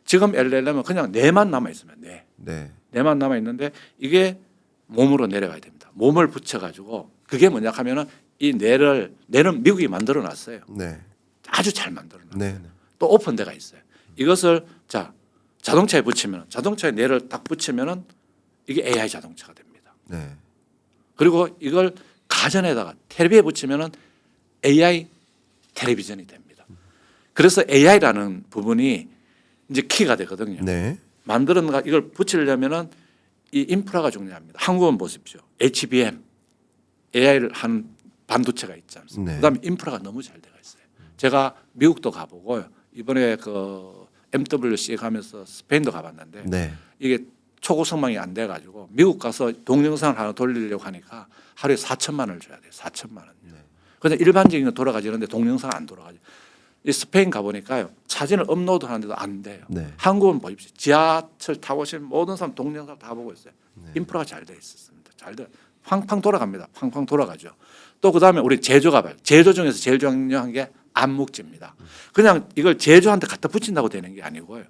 지금 LLM은 그냥 뇌만 남아 있으면 뇌. 네. 뇌만 남아 있는데 이게 몸으로 내려가야 됩니다. 몸을 붙여가지고 그게 뭐냐 하면은 이 뇌는 미국이 만들어 놨어요. 네. 아주 잘 만들어 놨어요. 네. 또 오픈돼가 있어요. 이것을 자동차에 붙이면 자동차에 뇌를 딱 붙이면은 이게 AI 자동차가 됩니다. 네. 그리고 이걸 가전에다가 텔레비에 붙이면은 AI 텔레비전이 됩니다. 그래서 AI라는 부분이 이제 키가 되거든요. 네. 만드는 이걸 붙이려면은 이 인프라가 중요합니다. 한국은 보십시오. HBM AI를 한 반도체가 있지 않습니까? 네. 그다음에 인프라가 너무 잘 되어 있어요. 제가 미국도 가보고 이번에 그 MWC 가면서 스페인도 가봤는데 네. 이게 초고성망이 안 돼가지고 미국 가서 동영상을 하나 돌리려고 하니까 하루에 4천만 원을 줘야 돼요. 4천만 원. 그런데 일반적인 건 돌아가지는데 동영상 안 돌아가죠. 이 스페인 가보니까요 사진을 업로드 하는데도 안 돼요. 네. 한국은 보십시오. 지하철 타고 오신 모든 사람 동영상 다 보고 있어요. 인프라가 잘 돼 있었습니다. 잘 돼. 팡팡 돌아갑니다. 팡팡 돌아가죠. 또 그다음에 우리 제조 가봐요. 제조 중에서 제일 중요한 게 암묵지입니다. 그냥 이걸 제조한테 갖다 붙인다고 되는 게 아니고요.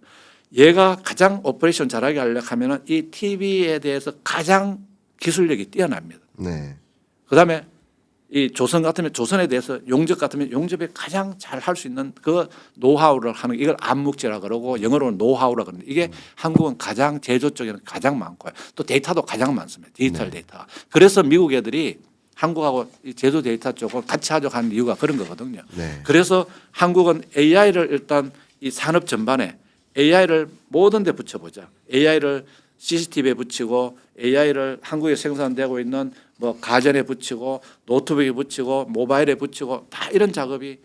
얘가 가장 오퍼레이션 잘하게 하려고 하면은 이 TV에 대해서 가장 기술력이 뛰어납니다. 네. 그다음에 이 조선 같으면 조선에 대해서 용접 같으면 용접에 가장 잘 할 수 있는 그 노하우를 하는 이걸 암묵지라 그러고 영어로는 노하우라 그러는데 이게 한국은 가장 제조 쪽에는 가장 많고요. 또 데이터도 가장 많습니다. 디지털 데이터. 그래서 미국 애들이 한국하고 이 제조 데이터 쪽을 같이 하자고 하는 이유가 그런 거거든요. 네. 그래서 한국은 AI를 일단 이 산업 전반에 AI를 모든 데 붙여보자. AI를 CCTV에 붙이고 AI를 한국에 생산되고 있는 뭐 가전에 붙이고 노트북에 붙이고 모바일에 붙이고 다 이런 작업이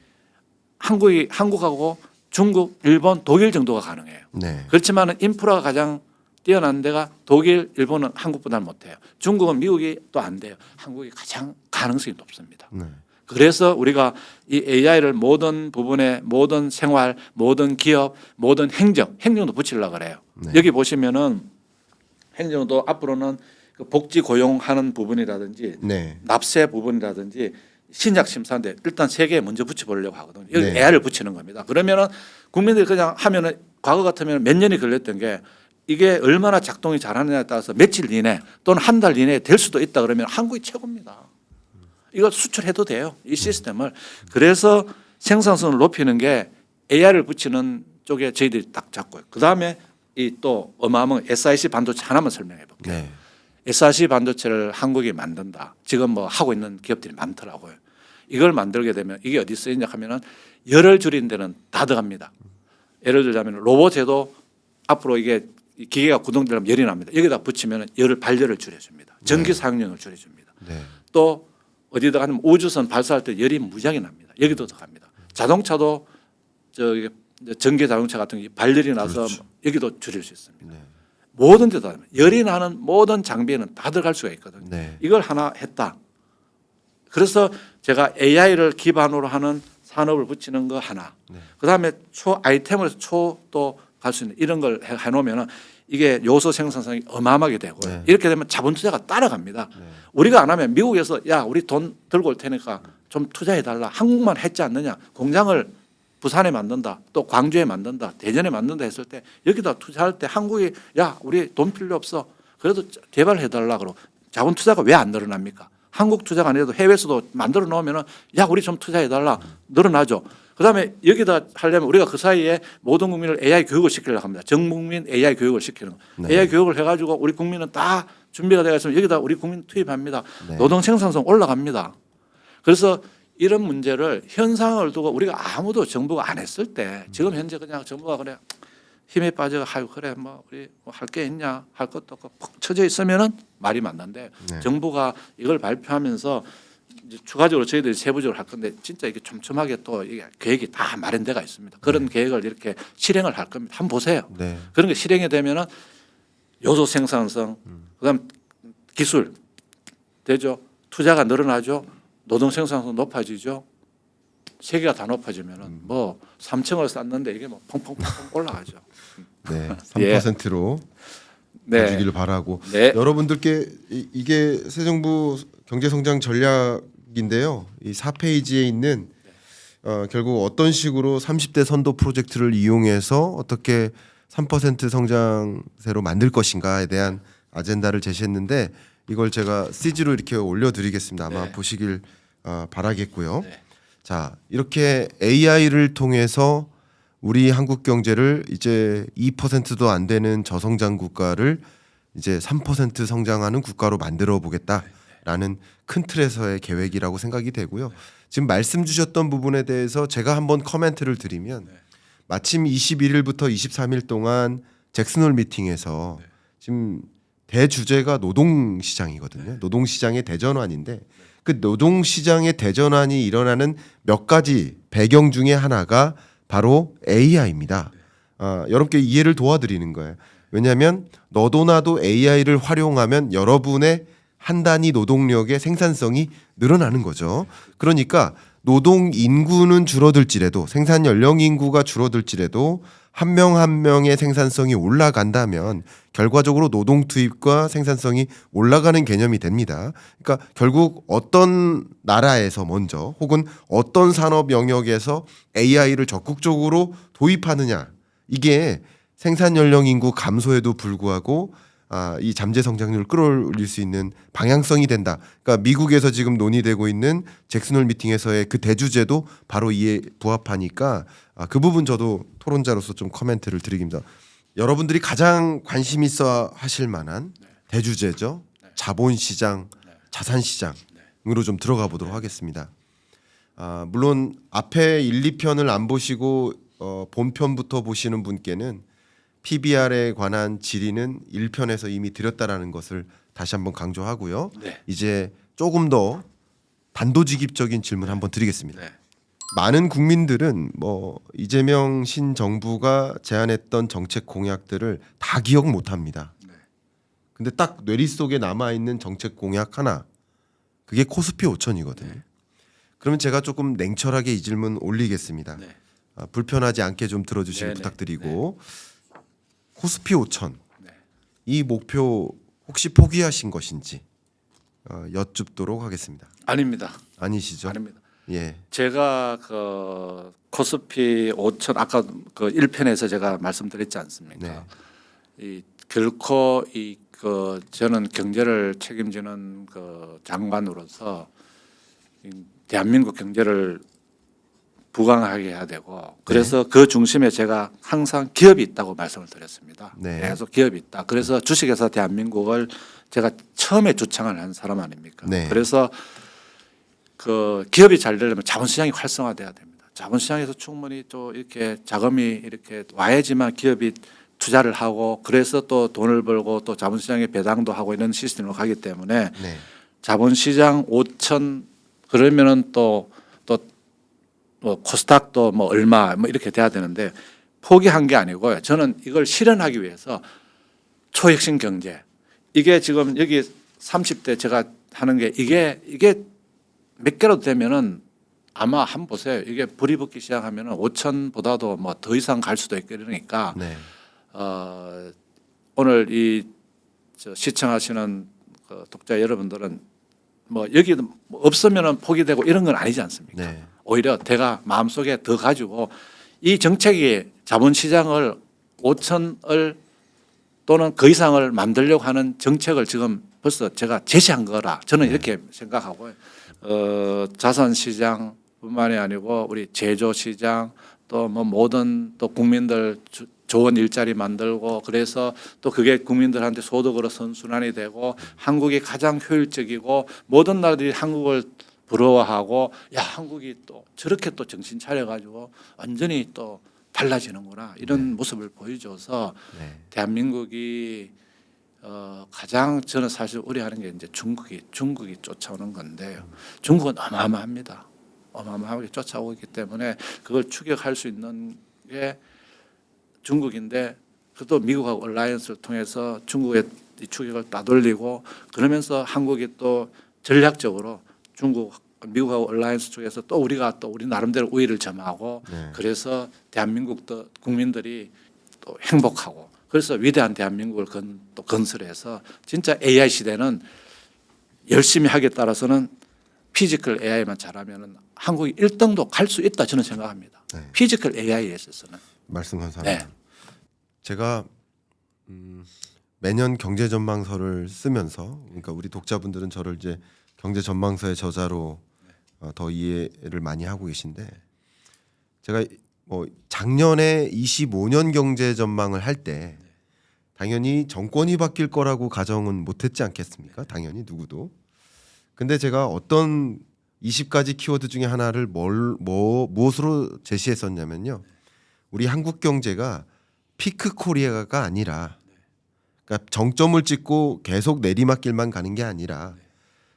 한국하고 중국, 일본, 독일 정도가 가능해요. 네. 그렇지만은 인프라가 가장 뛰어난 데가 독일, 일본은 한국보다는 못해요. 중국은 미국이 또 안 돼요. 한국이 가장 가능성이 높습니다. 네. 그래서 우리가 이 AI를 모든 부분에 모든 생활, 모든 기업, 모든 행정도 붙이려고 그래요. 네. 여기 보시면은 행정도 앞으로는 그 복지 고용하는 부분이라든지 네. 납세 부분이라든지 신약 심사인데 일단 세 개 먼저 붙여보려고 하거든요. 여기 네. AI를 붙이는 겁니다. 그러면은 국민들이 그냥 하면은 과거 같으면 몇 년이 걸렸던 게 이게 얼마나 작동이 잘하느냐에 따라서 며칠 이내 또는 한 달 이내에 될 수도 있다 그러면 한국이 최고입니다. 이거 수출해도 돼요. 이 시스템을. 그래서 생산성을 높이는 게 AI를 붙이는 쪽에 저희들이 딱 잡고요. 그다음에 이 또 어마어마한 SiC 반도체 하나만 설명해 볼게요. 네. SiC 반도체를 한국이 만든다. 지금 뭐 하고 있는 기업들이 많더라고요. 이걸 만들게 되면 이게 어디 쓰이냐 하면은 열을 줄이는 데는 다 들어갑니다. 예를 들자면 로봇에도 앞으로 이게 기계가 구동되면 열이 납니다. 여기다 붙이면 열을 발열을 줄여줍니다. 전기 사용량을 줄여줍니다. 네. 또 어디다 가면 우주선 발사할 때 열이 무지하게 납니다. 여기도 들어갑니다. 자동차도 저기 전기 자동차 같은 게 발열이 나서 그렇죠. 여기도 줄일 수 있습니다. 네. 모든 데다 열이 나는 모든 장비에는 다 들어갈 수가 있거든요. 네. 이걸 하나 했다. 그래서 제가 AI를 기반으로 하는 산업을 붙이는 거 하나. 네. 그다음에 초 아이템을 초도 갈 수 있는 이런 걸 해놓으면 이게 요소 생산성이 어마어마하게 되고 네. 이렇게 되면 자본 투자가 따라갑니다. 네. 우리가 안 하면 미국에서 야 우리 돈 들고 올 테니까 좀 투자해 달라. 한국만 했지 않느냐. 공장을 부산에 만든다. 또 광주에 만든다. 대전에 만든다 했을 때 여기다 투자할 때 한국이 야 우리 돈 필요 없어. 그래도 개발해 달라 그러고 자본 투자가 왜 안 늘어납니까? 한국 투자가 아니라도 해외에서도 만들어 놓으면은 야 우리 좀 투자해 달라 늘어나죠. 그다음에 여기다 하려면 우리가 그 사이에 모든 국민을 AI 교육을 시키려고 합니다. 전 국민 AI 교육을 시키는 거. 네. AI 교육을 해가지고 우리 국민은 다 준비가 되어 있으면 여기다 우리 국민 투입합니다. 네. 노동 생산성 올라갑니다. 그래서 이런 문제를 현상을 두고 우리가 아무도 정부가 안 했을 때 지금 현재 그냥 정부가 그래 힘에 빠져 아유 그래 뭐 우리 뭐 할 게 있냐 할 것도 없고 푹 쳐져 있으면은 말이 맞는데 네. 정부가 이걸 발표하면서 이제 추가적으로 저희들이 세부적으로 할 건데 진짜 이게 촘촘하게 또 이게 계획이 다 마련돼가 있습니다. 그런 계획을 이렇게 실행을 할 겁니다. 한번 보세요. 네. 그런 게 실행이 되면은 요소 생산성, 그다음 기술 되죠. 투자가 늘어나죠. 노동 생산성 높아지죠. 세 개가 다 높아지면은 뭐 3층을 쌓는데 이게 뭐 펑펑펑 올라가죠. 네. 예. 3%로 네. 주기를 바라고 네. 여러분들께 이게 새 정부 경제성장 전략인데요. 이 4페이지에 있는 결국 어떤 식으로 30대 선도 프로젝트를 이용해서 어떻게 3% 성장세로 만들 것인가에 대한 아젠다를 제시했는데 이걸 제가 CG로 이렇게 올려드리겠습니다. 아마 네. 보시길 바라겠고요. 네. 자 이렇게 AI를 통해서 우리 한국 경제를 이제 2%도 안 되는 저성장 국가를 이제 3% 성장하는 국가로 만들어 보겠다라는 큰 틀에서의 계획이라고 생각이 되고요. 지금 말씀 주셨던 부분에 대해서 제가 한번 코멘트를 드리면 마침 21일부터 23일 동안 잭슨홀 미팅에서 지금 대주제가 노동시장이거든요. 노동시장의 대전환인데 그 노동시장의 대전환이 일어나는 몇 가지 배경 중에 하나가 바로 AI입니다. 여러분께 이해를 도와드리는 거예요. 왜냐하면 너도 나도 AI를 활용하면 여러분의 한 단위 노동력의 생산성이 늘어나는 거죠. 그러니까 노동 인구는 줄어들지라도 생산 연령 인구가 줄어들지라도 한 명 한 명의 생산성이 올라간다면 결과적으로 노동 투입과 생산성이 올라가는 개념이 됩니다. 그러니까 결국 어떤 나라에서 먼저 혹은 어떤 산업 영역에서 AI를 적극적으로 도입하느냐 이게 생산 연령 인구 감소에도 불구하고 이 잠재 성장률을 끌어올릴 수 있는 방향성이 된다. 그러니까 미국에서 지금 논의되고 있는 잭슨홀 미팅에서의 그 대주제도 바로 이에 부합하니까 그 부분 저도 토론자로서 좀 코멘트를 드리겠습니다. 여러분들이 가장 관심 있어 하실 만한 대주제죠. 자본시장, 자산시장으로 좀 들어가 보도록 하겠습니다. 물론 앞에 1, 2편을 안 보시고 본편부터 보시는 분께는 PBR에 관한 질의는 1편에서 이미 드렸다라는 것을 다시 한번 강조하고요. 네. 이제 조금 더 단도직입적인 질문 한번 드리겠습니다. 네. 많은 국민들은 뭐 이재명 신정부가 제안했던 정책 공약들을 다 기억 못합니다. 네. 근데 딱 뇌리 속에 남아 있는 정책 공약 하나, 그게 코스피 5천이거든요. 네. 그러면 제가 조금 냉철하게 이 질문 올리겠습니다. 네. 불편하지 않게 좀 들어주시길 네네. 부탁드리고, 코스피 5천 네. 이 목표 혹시 포기하신 것인지 여쭙도록 하겠습니다. 아닙니다. 아니시죠? 아닙니다. 예, 제가 그 코스피 5천 아까 그 1편에서 제가 말씀드렸지 않습니까? 네. 이 결코 그 저는 경제를 책임지는 그 장관으로서 이 대한민국 경제를 부강하게 해야 되고 그래서 그 중심에 제가 항상 기업이 있다고 말씀을 드렸습니다. 네. 계속 기업이 있다. 그래서 주식회사 대한민국을 제가 처음에 주창을 한 사람 아닙니까? 네. 그래서 그 기업이 잘 되려면 자본시장이 활성화돼야 됩니다. 자본시장에서 충분히 또 이렇게 자금이 이렇게 와야지만 기업이 투자를 하고 그래서 또 돈을 벌고 또 자본시장에 배당도 하고 이런 시스템으로 가기 때문에 네, 자본시장 5천 그러면은 또 뭐 코스닥도 뭐 얼마 뭐 이렇게 돼야 되는데 포기한 게 아니고요. 저는 이걸 실현하기 위해서 초혁신 경제 이게 지금 여기 30대 제가 하는 게 이게 몇 개라도 되면은 아마 한번 보세요. 이게 불이 붙기 시작하면은 5천보다도 뭐 더 이상 갈 수도 있고 이러니까 네, 오늘 저 시청하시는 그 독자 여러분들은 뭐 여기 없으면은 포기되고 이런 건 아니지 않습니까? 네, 오히려 제가 마음속에 더 가지고 이 정책이 자본시장을 5천을 또는 그 이상을 만들려고 하는 정책을 지금 벌써 제가 제시한 거라 저는 이렇게 생각하고요. 자산시장뿐만이 아니고 우리 제조시장 또 뭐 모든 또 국민들 좋은 일자리 만들고 그래서 또 그게 국민들한테 소득으로 선순환이 되고 한국이 가장 효율적이고 모든 나라들이 한국을 부러워하고 야 한국이 또 저렇게 또 정신 차려가지고 완전히 또 달라지는구나 이런 모습을 보여줘서 네. 대한민국이 가장 저는 사실 우려하는 게 이제 중국이 쫓아오는 건데요. 중국은 어마어마합니다. 어마어마하게 쫓아오고 있기 때문에 그걸 추격할 수 있는 게 중국인데 그것도 미국하고 얼라이언스를 통해서 중국의 이 추격을 따돌리고 그러면서 한국이 또 전략적으로 미국하고 얼라이언스 쪽에서 또 우리가 또 우리 나름대로 우위를 점하고 네. 그래서 대한민국도 국민들이 또 행복하고 그래서 위대한 대한민국을 또 건설해서 진짜 AI 시대는 열심히 하기에 따라서는 피지컬 AI만 잘하면은 한국이 1등도 갈 수 있다 저는 생각합니다. 네. 피지컬 AI에 있어서는. 말씀 감사합니다. 네. 제가 매년 경제 전망서를 쓰면서 그러니까 우리 독자분들은 저를 이제 경제 전망서의 저자로 더 이해를 많이 하고 계신데 제가 뭐 작년에 25년 경제 전망을 할 때 당연히 정권이 바뀔 거라고 가정은 못했지 않겠습니까? 당연히 누구도. 근데 제가 어떤 20가지 키워드 중에 하나를 무엇으로 제시했었냐면요. 우리 한국 경제가 피크 코리아가 아니라 그러니까 정점을 찍고 계속 내리막길만 가는 게 아니라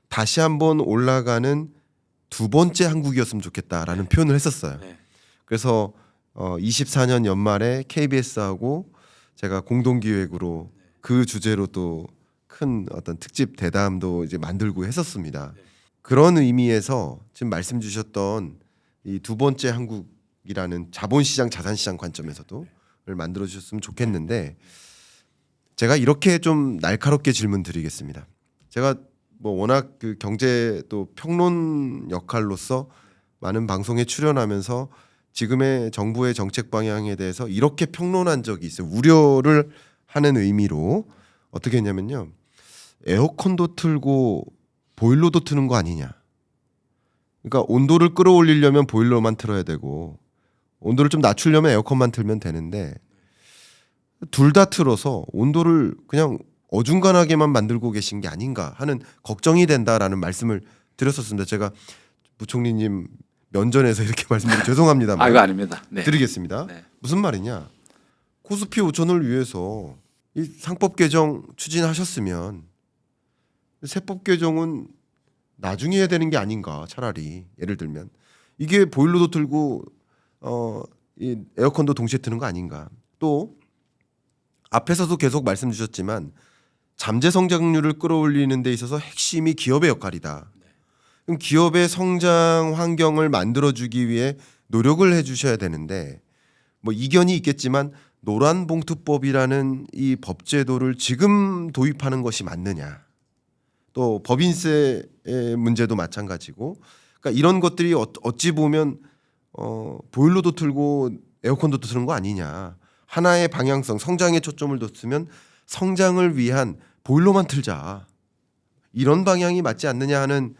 다시 한번 올라가는 두 번째 한국이었으면 좋겠다라는 표현을 했었어요. 네. 그래서 24년 연말에 KBS하고 제가 공동기획으로 그 주제로 또 큰 어떤 특집 대담도 이제 만들고 했었습니다. 그런 의미에서 지금 말씀 주셨던 이 두 번째 한국이라는 자본시장 자산시장 관점에서도 를 만들어 주셨으면 좋겠는데 제가 이렇게 좀 날카롭게 질문 드리겠습니다. 제가 뭐 워낙 그 경제 또 평론 역할로서 많은 방송에 출연하면서 지금의 정부의 정책 방향에 대해서 이렇게 평론한 적이 있어요. 우려를 하는 의미로 어떻게 했냐면요. 에어컨도 틀고 보일러도 트는 거 아니냐. 그러니까 온도를 끌어올리려면 보일러만 틀어야 되고 온도를 좀 낮추려면 에어컨만 틀면 되는데 둘 다 틀어서 온도를 그냥 어중간하게만 만들고 계신 게 아닌가 하는 걱정이 된다라는 말씀을 드렸었습니다. 제가 부총리님 면전에서 이렇게 말씀드려 죄송합니다만 아 이거 아닙니다. 네. 드리겠습니다. 네. 무슨 말이냐? 코스피 5천을 위해서 이 상법 개정 추진하셨으면 세법 개정은 나중에 해야 되는 게 아닌가. 차라리 예를 들면 이게 보일러도 틀고 이 에어컨도 동시에 트는 거 아닌가. 또 앞에서도 계속 말씀 주셨지만 잠재 성장률을 끌어올리는 데 있어서 핵심이 기업의 역할이다. 그럼 기업의 성장 환경을 만들어주기 위해 노력을 해주셔야 되는데 뭐 이견이 있겠지만 노란봉투법이라는 이 법제도를 지금 도입하는 것이 맞느냐. 또 법인세의 문제도 마찬가지고. 그러니까 이런 것들이 어찌 보면 보일러도 틀고 에어컨도 트는 거 아니냐. 하나의 방향성, 성장에 초점을 뒀으면 성장을 위한 보일러만 틀자. 이런 방향이 맞지 않느냐 하는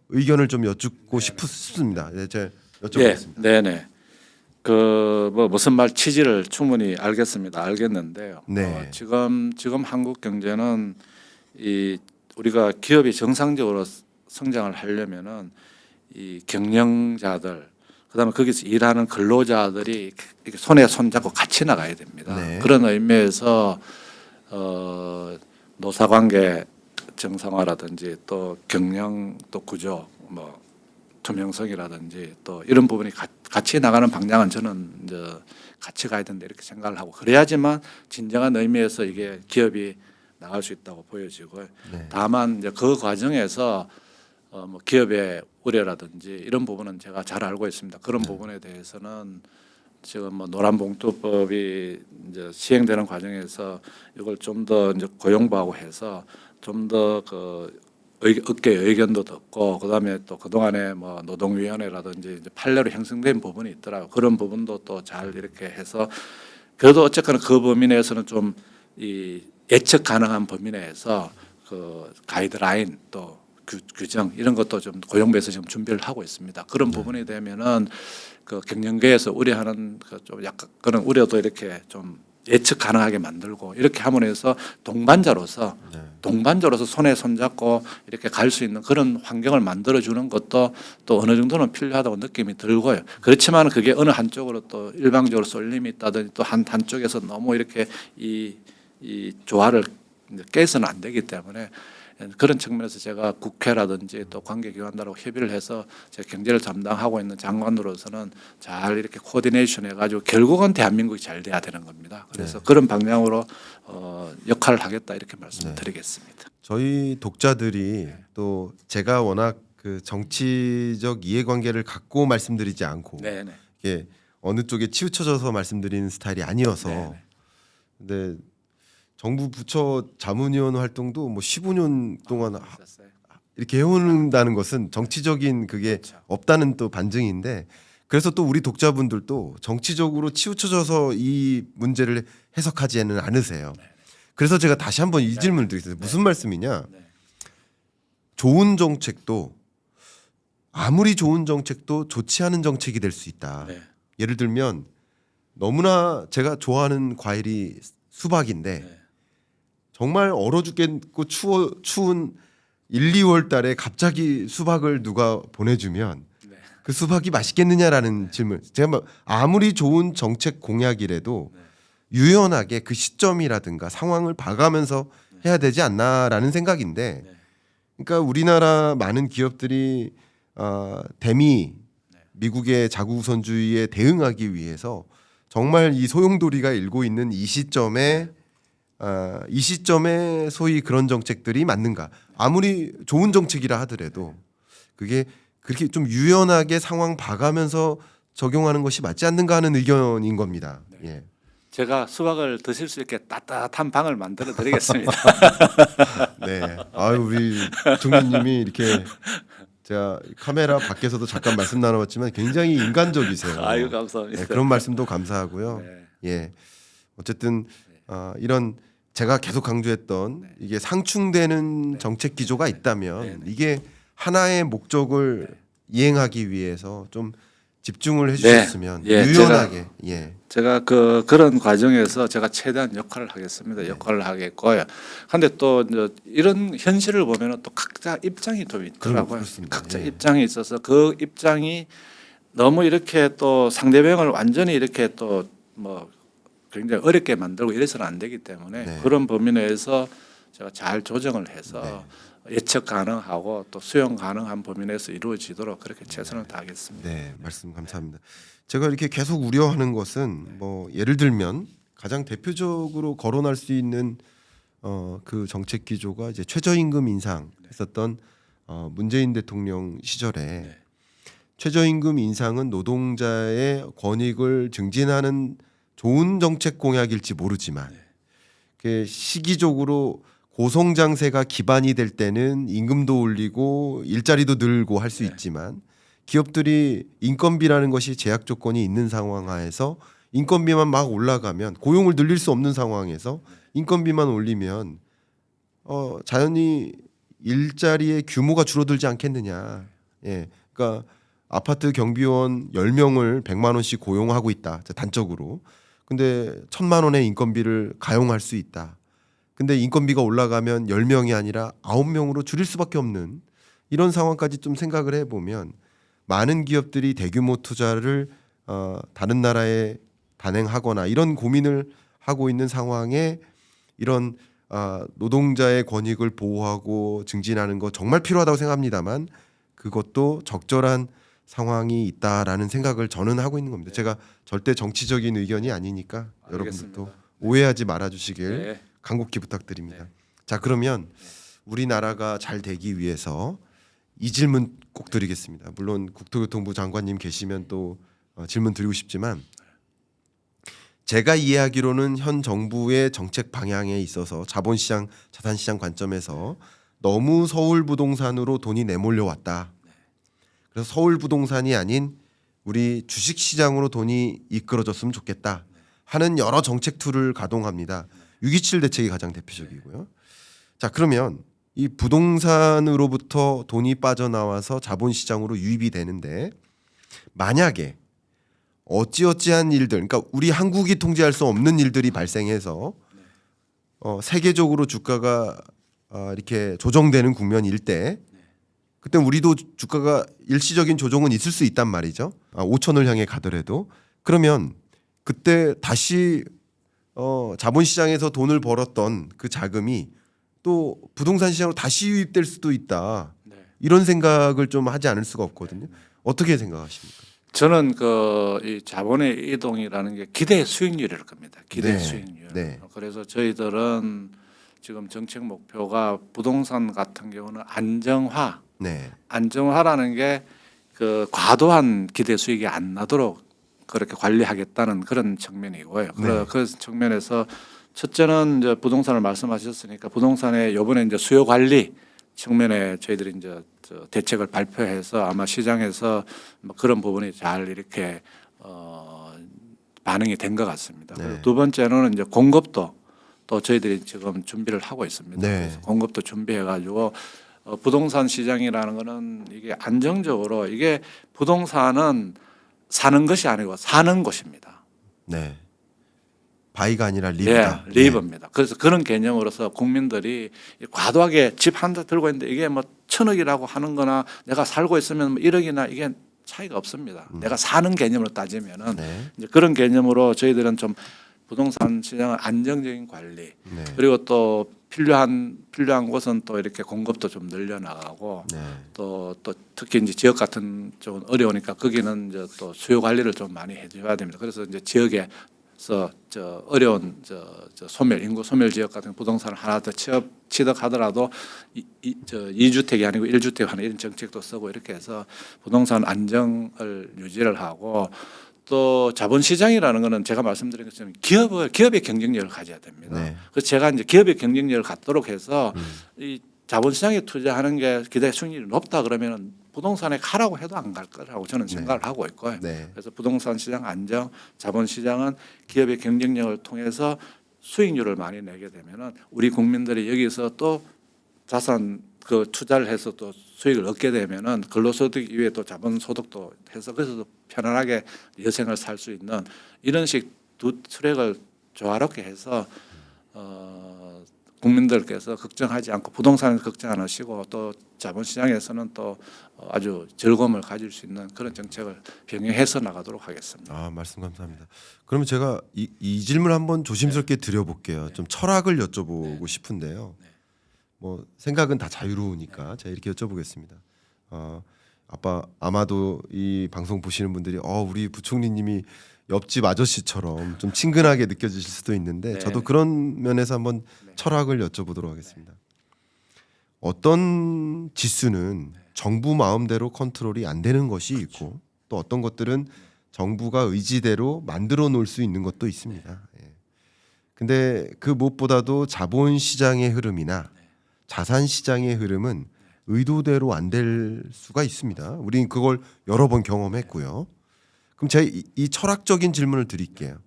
의견을 좀 여쭙고 싶습니다. 네, 제가 여쭤보겠습니다. 네네. 그 뭐 무슨 말 취지를 충분히 알겠는데요. 네. 지금 한국 경제는 이 우리가 기업이 정상적으로 성장을 하려면은 이 경영자들 그다음에 거기서 일하는 근로자들이 이렇게 손에 손 잡고 같이 나가야 됩니다. 네. 그런 의미에서 노사관계 정상화라든지 또 경영 또 구조 뭐 투명성이라든지 또 이런 부분이 같이 나가는 방향은 저는 이제 같이 가야 된다 이렇게 생각을 하고 그래야지만 진정한 의미에서 이게 기업이 나갈 수 있다고 보여지고 네. 다만 이제 그 과정에서 뭐 기업의 우려라든지 이런 부분은 제가 잘 알고 있습니다. 그런 부분에 대해서는 지금 뭐 노란봉투법이 이제 시행되는 과정에서 이걸 좀 더 이제 고용부하고 해서 좀 더 그 업계 의견도 듣고 그다음에 또 그동안에 뭐 노동위원회라든지 이제 판례로 형성된 부분이 있더라고요. 그런 부분도 또 잘 이렇게 해서 그래도 어쨌거나 그 범위 내에서는 좀 이 예측 가능한 범위 내에서 그 가이드라인 또 규정 이런 것도 좀 고용부에서 지금 준비를 하고 있습니다. 그런 부분이 되면은 그 경영계에서 우려하는 그 좀 약간 그런 우려도 이렇게 좀 예측 가능하게 만들고 이렇게 함으로해서 동반자로서 손에 손잡고 이렇게 갈 수 있는 그런 환경을 만들어 주는 것도 또 어느 정도는 필요하다고 느낌이 들고요. 그렇지만 그게 어느 한쪽으로 또 일방적으로 쏠림이 있다든지 또 한쪽에서 너무 이렇게 이 조화를 깨서는 안 되기 때문에 그런 측면에서 제가 국회라든지 또 관계기관들하고 협의를 해서 제가 경제를 담당하고 있는 장관으로서는 잘 이렇게 코디네이션 해가지고 결국은 대한민국이 잘 돼야 되는 겁니다. 그래서 그런 방향으로 역할을 하겠다 이렇게 말씀드리겠습니다. 저희 독자들이 또 제가 워낙 그 정치적 이해관계를 갖고 말씀드리지 않고 네네. 이게 어느 쪽에 치우쳐져서 말씀드리는 스타일이 아니어서 네네. 근데 정부 부처 자문위원 활동도 뭐 15년 동안 있었어요. 이렇게 해온다는 것은 정치적인 그게 그렇죠. 없다는 또 반증인데 그래서 또 우리 독자분들도 정치적으로 치우쳐져서 이 문제를 해석하지는 않으세요. 그래서 제가 다시 한번 이 질문을 드리겠습니다. 무슨 말씀이냐? 네. 좋은 정책도 아무리 좋은 정책도 좋지 않은 정책이 될 수 있다. 네. 예를 들면 너무나 제가 좋아하는 과일이 수박인데 네. 정말 얼어 죽겠고 추운 1, 2월 달에 갑자기 수박을 누가 보내주면 네. 그 수박이 맛있겠느냐라는 질문. 제가 뭐 아무리 좋은 정책 공약이라도 유연하게 그 시점이라든가 상황을 봐가면서 해야 되지 않나라는 생각인데 그러니까 우리나라 많은 기업들이 대미 미국의 자국우선주의에 대응하기 위해서 정말 이 소용돌이가 일고 있는 이 시점에 소위 그런 정책들이 맞는가? 아무리 좋은 정책이라 하더라도 그게 그렇게 좀 유연하게 상황 봐가면서 적용하는 것이 맞지 않는가 하는 의견인 겁니다. 예. 제가 수박을 드실 수 있게 따뜻한 방을 만들어 드리겠습니다. 네. 아유 우리 총리님이 이렇게 제가 카메라 밖에서도 잠깐 말씀 나눠봤지만 굉장히 인간적이세요. 아유 감사합니다. 네, 그런 말씀도 감사하고요. 네. 예. 어쨌든 이런 제가 계속 강조했던 이게 상충되는 정책 기조가 있다면 이게 하나의 목적을 이행하기 위해서 좀 집중을 해주셨으면 예, 유연하게 제가 그런 과정에서 제가 최대한 역할을 하겠습니다. 역할을 하겠고요. 그런데 또 이제 이런 현실을 보면은 또 각자 입장이 또 있더라고요. 그렇습니다. 각자 예. 입장이 있어서 그 입장이 너무 이렇게 또 상대방을 완전히 이렇게 또 뭐 굉장히 어렵게 만들고 이래서는 안 되기 때문에 네. 그런 범위 내에서 제가 잘 조정을 해서 예측 가능하고 또 수용 가능한 범위 내에서 이루어지도록 그렇게 최선을 다하겠습니다. 네, 말씀 감사합니다. 제가 이렇게 계속 우려하는 것은 뭐 예를 들면 가장 대표적으로 거론할 수 있는 그 정책 기조가 이제 최저임금 인상했었던 문재인 대통령 시절에 최저임금 인상은 노동자의 권익을 증진하는 좋은 정책 공약일지 모르지만 그 시기적으로 고성장세가 기반이 될 때는 임금도 올리고 일자리도 늘고 할 수 있지만 기업들이 인건비라는 것이 제약 조건이 있는 상황 하에서 인건비만 막 올라가면 고용을 늘릴 수 없는 상황에서 인건비만 올리면 자연히 일자리의 규모가 줄어들지 않겠느냐. 예. 그러니까 아파트 경비원 10명을 100만 원씩 고용하고 있다. 단적으로. 근데 1,000만 원의 인건비를 가용할 수 있다. 근데 인건비가 올라가면 10명이 아니라 9명으로 줄일 수밖에 없는 이런 상황까지 좀 생각을 해보면 많은 기업들이 대규모 투자를 다른 나라에 단행하거나 이런 고민을 하고 있는 상황에 이런 노동자의 권익을 보호하고 증진하는 거 정말 필요하다고 생각합니다만 그것도 적절한 상황이 있다라는 생각을 저는 하고 있는 겁니다. 제가 절대 정치적인 의견이 아니니까 여러분들도 알겠습니다. 오해하지 말아주시길 네. 간곡히 부탁드립니다. 자, 그러면 우리나라가 잘 되기 위해서 이 질문 꼭 드리겠습니다. 물론 국토교통부 장관님 계시면 또 질문 드리고 싶지만 제가 이해하기로는 현 정부의 정책 방향에 있어서 자본시장, 자산시장 관점에서 너무 서울 부동산으로 돈이 내몰려 왔다. 그래서 서울 부동산이 아닌 우리 주식시장으로 돈이 이끌어졌으면 좋겠다 하는 여러 정책 툴을 가동합니다. 6.27 대책이 가장 대표적이고요. 자, 그러면 이 부동산으로부터 돈이 빠져나와서 자본시장으로 유입이 되는데 만약에 어찌어찌한 일들, 그러니까 우리 한국이 통제할 수 없는 일들이 발생해서 세계적으로 주가가 이렇게 조정되는 국면일 때 그때 우리도 주가가 일시적인 조정은 있을 수 있단 말이죠. 5천을 향해 가더라도 그러면 그때 다시 자본시장에서 돈을 벌었던 그 자금이 또 부동산 시장으로 다시 유입될 수도 있다. 네. 이런 생각을 좀 하지 않을 수가 없거든요. 어떻게 생각하십니까? 저는 이 자본의 이동이라는 게 기대 수익률일 겁니다. 기대 네. 수익률. 네. 그래서 저희들은 지금 정책 목표가 부동산 같은 경우는 안정화. 네. 안정화라는 게 그 과도한 기대 수익이 안 나도록 그렇게 관리하겠다는 그런 측면이고요. 네. 그 측면에서 첫째는 이제 부동산을 말씀하셨으니까 부동산의 요번에 이제 수요 관리 측면에 저희들이 이제 대책을 발표해서 아마 시장에서 뭐 그런 부분이 잘 이렇게 반응이 된 것 같습니다. 네. 그리고 두 번째는 이제 공급도 또 저희들이 지금 준비를 하고 있습니다. 네. 그래서 공급도 준비해 가지고 부동산 시장이라는 거는 이게 안정적으로 이게 부동산은 사는 것이 아니고 사는 곳입니다. 네. 바이가 아니라 리브다. 네, 리브입니다. 그래서 그런 개념으로서 국민들이 과도하게 집 한 대 들고 있는데 이게 뭐 1,000억이라고 하는 거나 내가 살고 있으면 뭐 1억이나 이게 차이가 없습니다. 내가 사는 개념으로 따지면은 네. 이제 그런 개념으로 저희들은 좀 부동산 시장의 안정적인 관리 네. 그리고 또 필요한 곳은 또 이렇게 공급도 좀 늘려나가고 네. 또 특히 이제 지역 같은 쪽은 어려우니까 거기는 이제 또 수요 관리를 좀 많이 해줘야 됩니다. 그래서 이제 지역에서 어려운 소멸 인구 소멸 지역 같은 부동산을 하나 더 취득하더라도 2주택이 아니고 1주택 하는 이런 정책도 쓰고 이렇게 해서 부동산 안정을 유지를 하고 또 자본시장이라는 거는 제가 말씀드린 것처럼 기업의 경쟁력을 가져야 됩니다. 네. 그래서 제가 이제 기업의 경쟁력을 갖도록 해서 이 자본시장에 투자하는 게 기대 수익률이 높다 그러면 부동산에 가라고 해도 안 갈 거라고 저는 생각을 하고 있고요. 네. 그래서 부동산 시장 안정, 자본시장은 기업의 경쟁력을 통해서 수익률을 많이 내게 되면은 우리 국민들이 여기서 또 자산 그 투자를 해서 또 수익을 얻게 되면은 근로소득 이외에 또 자본소득도 해서 그래서 편안하게 여생을 살 수 있는 이런 식 두 트랙을 조화롭게 해서 국민들께서 걱정하지 않고 부동산을 걱정 안 하시고 또 자본시장에서는 또 아주 즐거움을 가질 수 있는 그런 정책을 병행해서 나가도록 하겠습니다. 말씀 감사합니다. 그러면 제가 이 질문 한번 조심스럽게 드려볼게요. 좀 철학을 여쭤보고 싶은데요. 뭐 생각은 다 자유로우니까 제가 이렇게 여쭤보겠습니다. 아빠 아마도 이 방송 보시는 분들이 우리 부총리님이 옆집 아저씨처럼 좀 친근하게 느껴지실 수도 있는데 네. 저도 그런 면에서 한번 철학을 여쭤보도록 하겠습니다. 어떤 지수는 정부 마음대로 컨트롤이 안 되는 것이 있고 또 어떤 것들은 정부가 의지대로 만들어 놓을 수 있는 것도 있습니다. 예. 근데 그 무엇보다도 자본 시장의 흐름이나 자산 시장의 흐름은 의도대로 안 될 수가 있습니다. 우리는 그걸 여러 번 경험했고요. 그럼 제가 이 철학적인 질문을 드릴게요.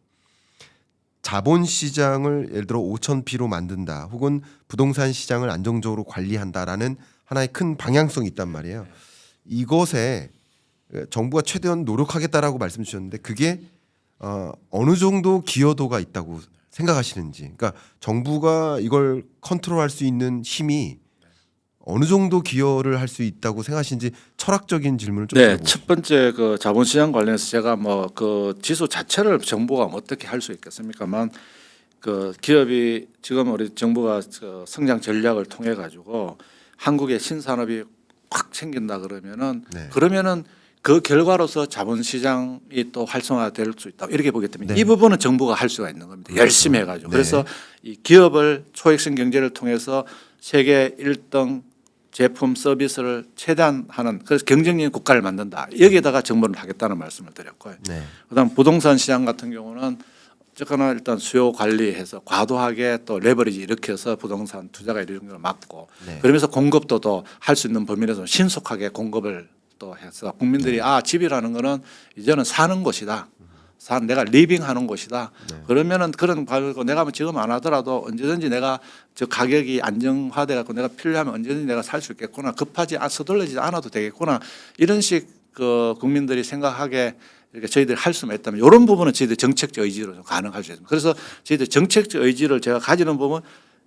자본 시장을 예를 들어 5,000P로 만든다, 혹은 부동산 시장을 안정적으로 관리한다라는 하나의 큰 방향성이 있단 말이에요. 이것에 정부가 최대한 노력하겠다라고 말씀 주셨는데 그게 어느 정도 기여도가 있다고 생각하시는지, 그러니까 정부가 이걸 컨트롤할 수 있는 힘이 어느 정도 기여를 할 수 있다고 생각하시는지 철학적인 질문을 좀 네, 드려보고 첫 번째 그 자본시장 관련해서 제가 뭐 그 지수 자체를 정부가 어떻게 할 수 있겠습니까만 그 기업이 지금 우리 정부가 그 성장 전략을 통해 가지고 한국의 신산업이 확 생긴다 그러면은 네. 그러면은 그 결과로서 자본시장이 또 활성화될 수 있다 이렇게 보기 때문에 네. 이 부분은 정부가 할 수가 있는 겁니다. 그렇죠. 열심히 해가지고 네. 그래서 이 기업을 초획성 경제를 통해서 세계 1등 제품 서비스를 최대한 하는, 그래서 경쟁력인 국가를 만든다. 여기에다가 정부를 하겠다는 말씀을 드렸고요. 네. 그다음 부동산 시장 같은 경우는 어쨌거나 일단 수요 관리해서 과도하게 또 레버리지 일으켜서 부동산 투자가 이런 걸 막고 네. 그러면서 공급도 또 할 수 있는 범위 내에서 신속하게 공급을 또 해서 국민들이 집이라는 거는 이제는 사는 곳이다. 내가 리빙하는 곳이다. 네. 그러면은 그런 가지고 내가 뭐 지금 안 하더라도 언제든지 내가 저 가격이 안정화돼 갖고 내가 필요하면 언제든지 내가 살 수 있겠구나. 급하지 서둘러지지 않아도 되겠구나. 이런 식 그 국민들이 생각하게 이렇게 저희들이 할 수만 있다면 이런 부분은 저희들 정책적 의지로 좀 가능할 수 있습니다. 그래서 저희들 정책적 의지를 제가 가지는 부분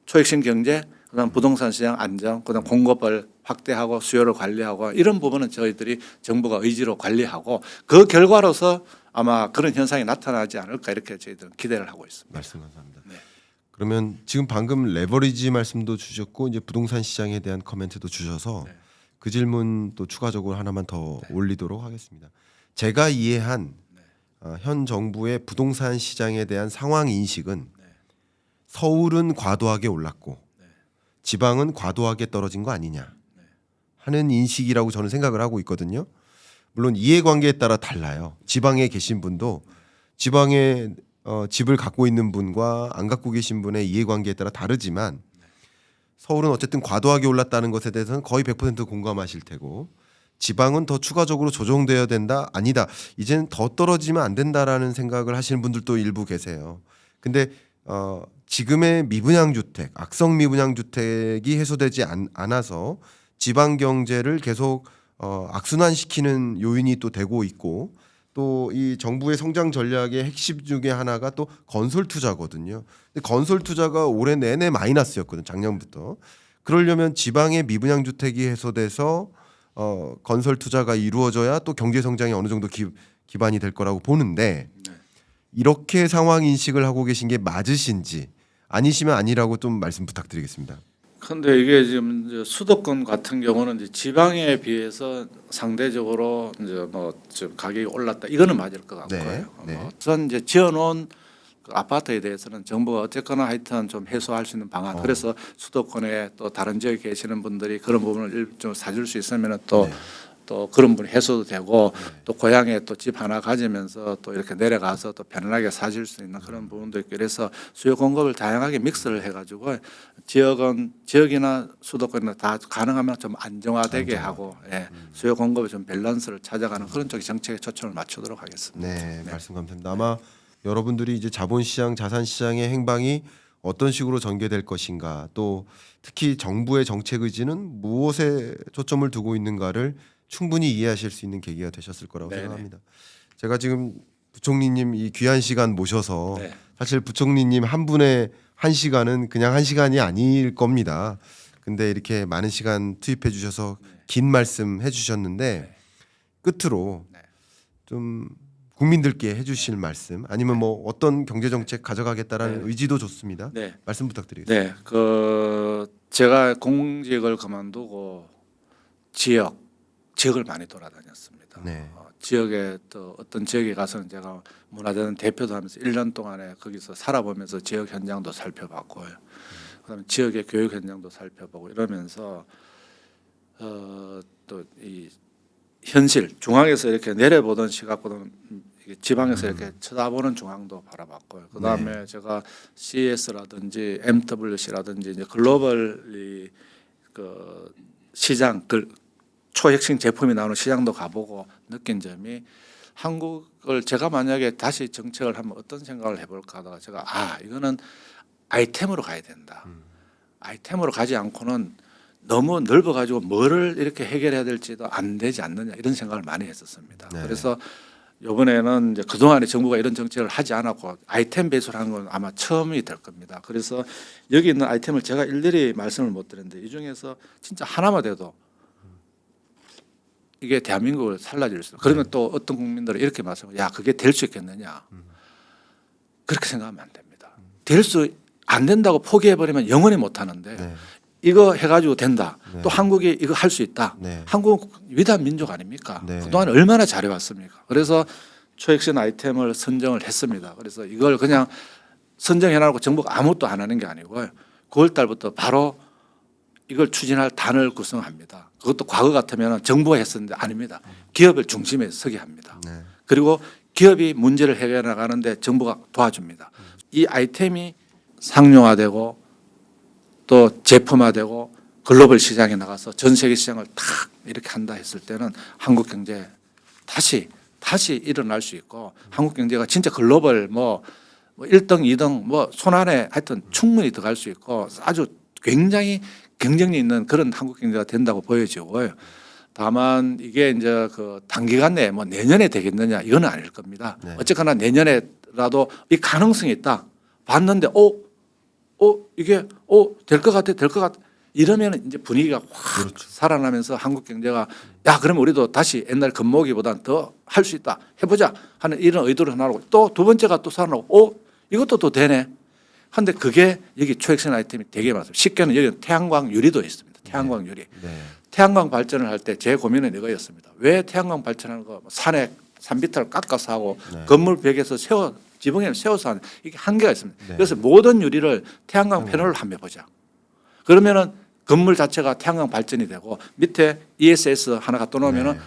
초획성 경제, 그다음 부동산 시장 안정, 그다음 공급을 확대하고 수요를 관리하고 이런 부분은 저희들이 정부가 의지로 관리하고 그 결과로서 아마 그런 현상이 나타나지 않을까 이렇게 저희들은 기대를 하고 있습니다. 말씀 감사합니다. 네. 그러면 지금 방금 레버리지 말씀도 주셨고 이제 부동산 시장에 대한 코멘트도 주셔서 네. 그 질문 또 추가적으로 하나만 더 올리도록 하겠습니다. 제가 이해한 현 정부의 부동산 시장에 대한 상황 인식은 서울은 과도하게 올랐고 지방은 과도하게 떨어진 거 아니냐 하는 인식이라고 저는 생각을 하고 있거든요. 물론 이해관계에 따라 달라요. 지방에 계신 분도 지방에 집을 갖고 있는 분과 안 갖고 계신 분의 이해관계에 따라 다르지만 서울은 어쨌든 과도하게 올랐다는 것에 대해서는 거의 100% 공감하실 테고 지방은 더 추가적으로 조정되어야 된다. 아니다. 이제는 더 떨어지면 안 된다라는 생각을 하시는 분들도 일부 계세요. 근데 지금의 미분양 주택, 악성 미분양 주택이 해소되지 않아서 지방 경제를 계속 악순환시키는 요인이 또 되고 있고 또 이 정부의 성장 전략의 핵심 중에 하나가 또 건설 투자거든요. 근데 건설 투자가 올해 내내 마이너스였거든요. 작년부터. 그러려면 지방의 미분양 주택이 해소돼서 건설 투자가 이루어져야 또 경제 성장이 어느 정도 기반이 될 거라고 보는데 이렇게 상황 인식을 하고 계신 게 맞으신지 아니시면 아니라고 좀 말씀 부탁드리겠습니다. 그런데 이게 지금 이제 수도권 같은 경우는 이제 지방에 비해서 상대적으로 이제 뭐 좀 가격이 올랐다. 이거는 맞을 것 같고요. 네, 네. 우선 이제 지어놓은 그 아파트에 대해서는 정부가 어쨌거나 하여튼 좀 해소할 수 있는 방안. 그래서 수도권에 또 다른 지역에 계시는 분들이 그런 부분을 좀 사줄 수 있으면 또 또 그런 분이 해소도 되고 또 고향에 또 집 하나 가지면서 또 이렇게 내려가서 또 편안하게 사실 수 있는 그런 부분도 있고 그래서 수요 공급을 다양하게 믹스를 해가지고 지역이나 수도권이나 다 가능하면 좀 안정화되게 하고 수요 공급의 좀 밸런스를 찾아가는 그런 쪽의 정책에 초점을 맞추도록 하겠습니다. 네, 말씀 감사합니다. 아마 여러분들이 이제 자본시장, 자산시장의 행방이 어떤 식으로 전개될 것인가, 또 특히 정부의 정책 의지는 무엇에 초점을 두고 있는가를 충분히 이해하실 수 있는 계기가 되셨을 거라고 네네. 생각합니다. 제가 지금 부총리님 이 귀한 시간 모셔서 네. 사실 부총리님 한 분의 한 시간은 그냥 한 시간이 아닐 겁니다. 근데 이렇게 많은 시간 투입해 주셔서 긴 말씀 해주셨는데 끝으로 좀 국민들께 해주실 말씀 아니면 뭐 어떤 경제 정책 가져가겠다라는 의지도 좋습니다. 네. 말씀 부탁드리겠습니다. 네, 그 제가 공직을 그만두고 지역을 많이 돌아다녔습니다. 네. 지역에 또 어떤 지역에 가서는 제가 문화재단 대표도 하면서 1년 동안에 거기서 살아보면서 지역 현장도 살펴봤고요. 그다음에 지역의 교육 현장도 살펴보고 이러면서 또 이 현실 중앙에서 이렇게 내려보던 시각보다는 이게 지방에서 이렇게 쳐다보는 중앙도 바라봤고요. 그다음에 제가 CS라든지 MWC라든지 이제 글로벌 그 시장 초혁신 제품이 나오는 시장도 가보고 느낀 점이 한국을 제가 만약에 다시 정책을 하면 어떤 생각을 해볼까 하다가 제가 이거는 아이템으로 가야 된다. 아이템으로 가지 않고는 너무 넓어가지고 뭐를 이렇게 해결해야 될지도 안 되지 않느냐 이런 생각을 많이 했었습니다. 네. 그래서 이번에는 이제 그동안에 정부가 이런 정책을 하지 않았고 아이템 배수를 하는 건 아마 처음이 될 겁니다. 그래서 여기 있는 아이템을 제가 일일이 말씀을 못 드렸는데 이 중에서 진짜 하나만 돼도 이게 대한민국을 살라질 수. 그러면 또 어떤 국민들은 이렇게 말씀해요. 야, 그게 될 수 있겠느냐? 그렇게 생각하면 안 됩니다. 될 수 안 된다고 포기해 버리면 영원히 못 하는데 네. 이거 해가지고 된다. 네. 또 한국이 이거 할 수 있다. 네. 한국 위대한 민족 아닙니까? 네. 그동안 얼마나 잘해왔습니까? 그래서 초혁신 아이템을 선정을 했습니다. 그래서 이걸 그냥 선정해놓고 정부가 아무것도 안 하는 게 아니고요. 9월 달부터 바로 이걸 추진할 단을 구성합니다. 그것도 과거 같으면 정부가 했었는데 아닙니다. 기업을 중심에 서게 합니다. 네. 그리고 기업이 문제를 해결해 나가는데 정부가 도와줍니다. 이 아이템이 상용화되고 또 제품화되고 글로벌 시장에 나가서 전 세계 시장을 탁 이렇게 한다 했을 때는 한국 경제 다시 일어날 수 있고 한국 경제가 진짜 글로벌 뭐 1등, 2등 뭐 손안에 하여튼 충분히 들어갈 수 있고 아주 굉장히 경쟁력 있는 그런 한국 경제가 된다고 보여지고요. 다만 이게 이제 그 단기간 내에 뭐 내년에 되겠느냐 이건 아닐 겁니다. 네. 어쨌거나 내년에라도 이 가능성이 있다. 봤는데 이게 될 것 같아. 이러면 이제 분위기가 확 그렇죠. 살아나면서 한국 경제가 야 그러면 우리도 다시 옛날 겁먹이보다는 더 할 수 있다. 해보자 하는 이런 의도를 나오고 또 두 번째가 또 살아나고 이것도 또 되네. 근데 그게 여기 초혁신 아이템이 되게 많습니다. 쉽게는 여기 태양광 유리도 있습니다. 태양광 유리. 네. 태양광 발전을 할 때 제 고민은 이거였습니다. 왜 태양광 발전하는 거 산비탈 깎아서 하고 네. 건물 벽에서 지붕에 세워서 하는 이게 한계가 있습니다. 네. 그래서 모든 유리를 태양광 패널을 한번 보자. 그러면은 건물 자체가 태양광 발전이 되고 밑에 ESS 하나 갖다 놓으면은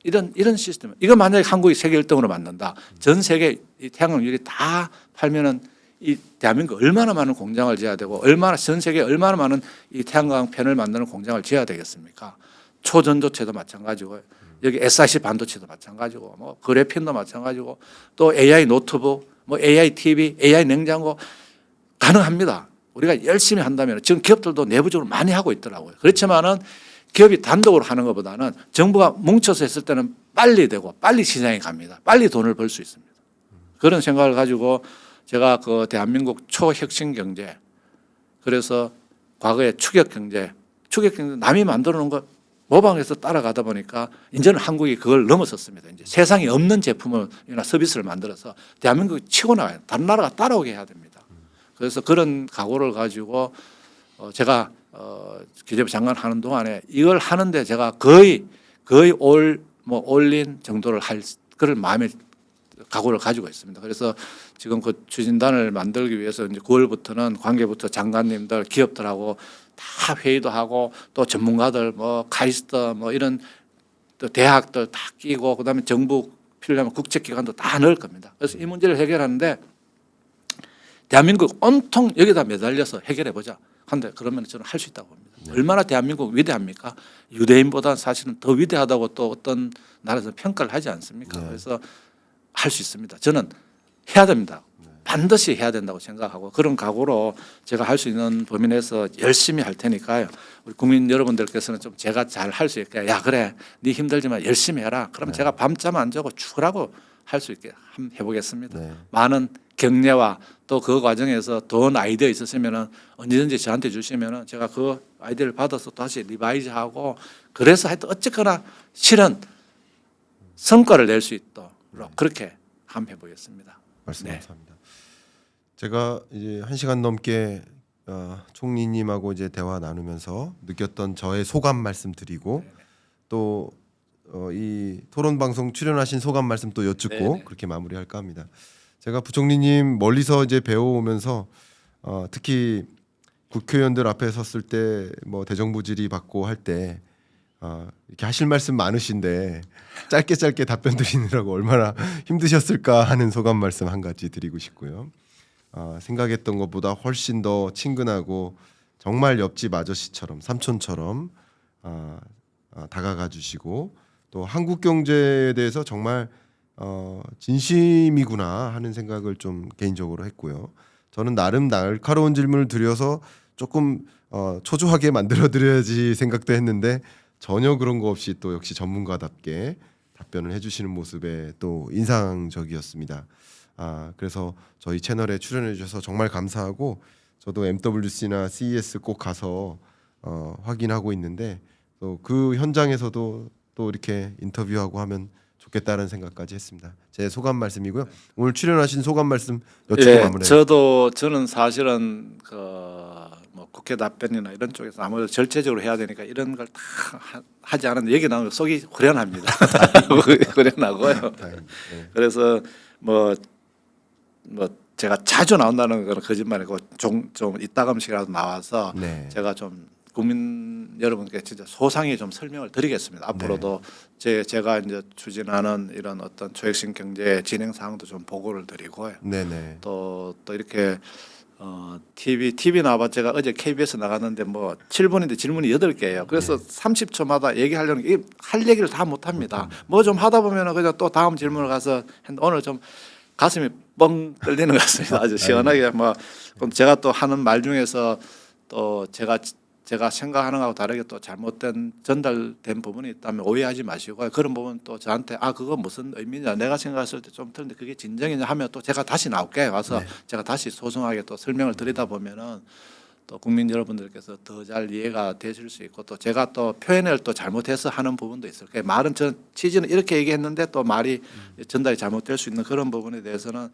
네. 이런 시스템. 이거 만약에 한국이 세계 1등으로 만든다. 전 세계 이 태양광 유리 다 팔면은 이 대한민국 얼마나 많은 공장을 지어야 되고 얼마나 전 세계에 얼마나 많은 이 태양광 패널 만드는 공장을 지어야 되겠습니까? 초전도체도 마찬가지고 여기 SiC 반도체도 마찬가지고 뭐 그래핀도 마찬가지고 또 AI 노트북, 뭐 AI TV, AI 냉장고 가능합니다. 우리가 열심히 한다면 지금 기업들도 내부적으로 많이 하고 있더라고요. 그렇지만은 기업이 단독으로 하는 것보다는 정부가 뭉쳐서 했을 때는 빨리 되고 빨리 시장에 갑니다. 빨리 돈을 벌 수 있습니다. 그런 생각을 가지고 제가 그 대한민국 초혁신 경제 그래서 과거에 추격 경제 남이 만들어 놓은 거 모방해서 따라가다 보니까 이제는 한국이 그걸 넘어섰습니다. 이제 세상에 없는 제품이나 서비스를 만들어서 대한민국이 치고 나가요. 다른 나라가 따라오게 해야 됩니다. 그래서 그런 각오를 가지고 제가 기재부 장관 하는 동안에 이걸 하는데 제가 거의 올린 정도를 할 그런 마음의 각오를 가지고 있습니다. 그래서 지금 그 추진단을 만들기 위해서 이제 9월부터는 관계부터 장관님들, 기업들하고 다 회의도 하고 또 전문가들 뭐 카이스트 뭐 이런 또 대학들 다 끼고 그다음에 정부 필요하면 국책기관도 다 넣을 겁니다. 그래서 이 문제를 해결하는데 대한민국 온통 여기다 매달려서 해결해 보자. 한데 그러면 저는 할 수 있다고 봅니다. 얼마나 대한민국 위대합니까? 유대인보다 사실은 더 위대하다고 또 어떤 나라에서 평가를 하지 않습니까? 네. 그래서 할 수 있습니다. 저는 해야 됩니다. 반드시 해야 된다고 생각하고 그런 각오로 제가 할 수 있는 범위 내에서 열심히 할 테니까요. 우리 국민 여러분들께서는 좀 제가 잘 할 수 있게 야 그래 네 힘들지만 열심히 해라. 그러면 제가 밤잠 안 자고 죽으라고 할 수 있게 한번 해보겠습니다. 네. 많은 격려와 또 그 과정에서 돈 아이디어 있으시면은 언제든지 저한테 주시면은 제가 그 아이디어를 받아서 다시 리바이즈하고 그래서 하여튼 어쨌거나 실은 성과를 낼 수 있도록 그렇게 한번 해보겠습니다. 말씀 네. 감사합니다. 제가 이제 1시간 넘게 총리님하고 이제 대화 나누면서 느꼈던 저의 소감 말씀드리고 또 이 토론 방송 출연하신 소감 말씀 또 여쭙고 네네. 그렇게 마무리할까 합니다. 제가 부총리님 멀리서 이제 배워오면서 특히 국회의원들 앞에 섰을 때 뭐 대정부 질의 받고 할 때 이렇게 하실 말씀 많으신데 짧게 답변 드리느라고 얼마나 힘드셨을까 하는 소감 말씀 한 가지 드리고 싶고요. 생각했던 것보다 훨씬 더 친근하고 정말 옆집 아저씨처럼 삼촌처럼 다가가 주시고 또 한국 경제에 대해서 정말 진심이구나 하는 생각을 좀 개인적으로 했고요. 저는 나름 날카로운 질문을 드려서 조금 초조하게 만들어 드려야지 생각도 했는데 전혀 그런 거 없이 또 역시 전문가답게 답변을 해주시는 모습에 또 인상적이었습니다. 그래서 저희 채널에 출연해 주셔서 정말 감사하고 저도 MWC나 CES 꼭 가서 확인하고 있는데 또 그 현장에서도 또 이렇게 인터뷰하고 하면 좋겠다는 생각까지 했습니다. 제 소감 말씀이고요. 오늘 출연하신 소감 말씀 여쭙고 마무리해요. 저는 사실은 뭐 국회 답변이나 이런 쪽에서 아무래도 절차적으로 해야 되니까 이런 걸 다 하지 않았는데 얘기 나오면 속이 후련합니다. 후련하고요. 네. 그래서 뭐 제가 자주 나온다는 건 거짓말이고 좀 이따금씩이라도 나와서 네. 제가 좀 국민 여러분께 진짜 소상히 좀 설명을 드리겠습니다. 앞으로도 제가 이제 추진하는 이런 어떤 초혁신 경제 진행 사항도 좀 보고를 드리고요. 네네. 또 이렇게 TV 나와봐 제가 어제 KBS 나갔는데 뭐 7분인데 질문이 8개예요. 그래서 30초마다 얘기하려는 게 할 얘기를 다 못 합니다. 뭐 좀 하다 보면은 그냥 또 다음 질문을 가서 했는데 오늘 좀 가슴이 뻥 뚫리는 것 같습니다. 아주 시원하게 뭐 제가 또 하는 말 중에서 또 제가 생각하는 거하고 다르게 또 잘못된 전달된 부분이 있다면 오해하지 마시고 그런 부분 또 저한테 그거 무슨 의미냐 내가 생각했을 때 좀 틀린데 그게 진정이냐 하면 또 제가 다시 나올게 와서 제가 다시 소송하게 또 설명을 드리다 보면은 또 국민 여러분들께서 더 잘 이해가 되실 수 있고 또 제가 또 표현을 또 잘못해서 하는 부분도 있을 거예요. 말은 전 취지는 이렇게 얘기했는데 또 말이 전달이 잘못될 수 있는 그런 부분에 대해서는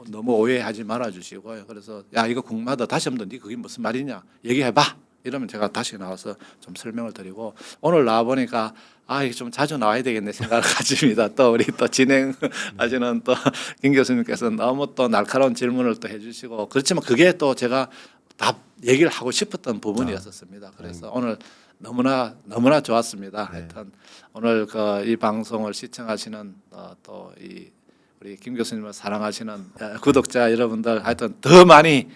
너무 오해하지 말아 주시고요. 그래서 야 이거 궁금하다 다시 한번 네 그게 무슨 말이냐 얘기해봐. 이러면 제가 다시 나와서 좀 설명을 드리고 오늘 나와 보니까 이게 좀 자주 나와야 되겠네 생각을 가집니다. 또 우리 또 진행하시는 또 김 교수님께서 너무 또 날카로운 질문을 또 해주시고 그렇지만 그게 또 제가 답 얘기를 하고 싶었던 부분이었습니다. 그래서 오늘 너무나 좋았습니다. 하여튼 오늘 이 방송을 시청하시는 또 이 우리 김 교수님을 사랑하시는 구독자 여러분들 하여튼 더 많이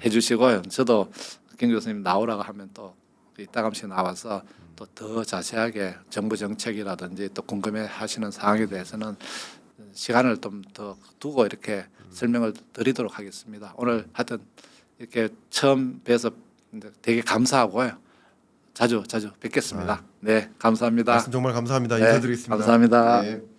해주시고요. 저도 김 교수님 나오라고 하면 또 이따금씩 나와서 또 더 자세하게 정부 정책이라든지 또 궁금해하시는 사항에 대해서는 시간을 좀 더 두고 이렇게 설명을 드리도록 하겠습니다. 오늘 하여튼 이렇게 처음 뵈서 되게 감사하고요. 자주 뵙겠습니다. 네, 감사합니다. 말씀 정말 감사합니다. 네, 인사드리겠습니다. 감사합니다. 네.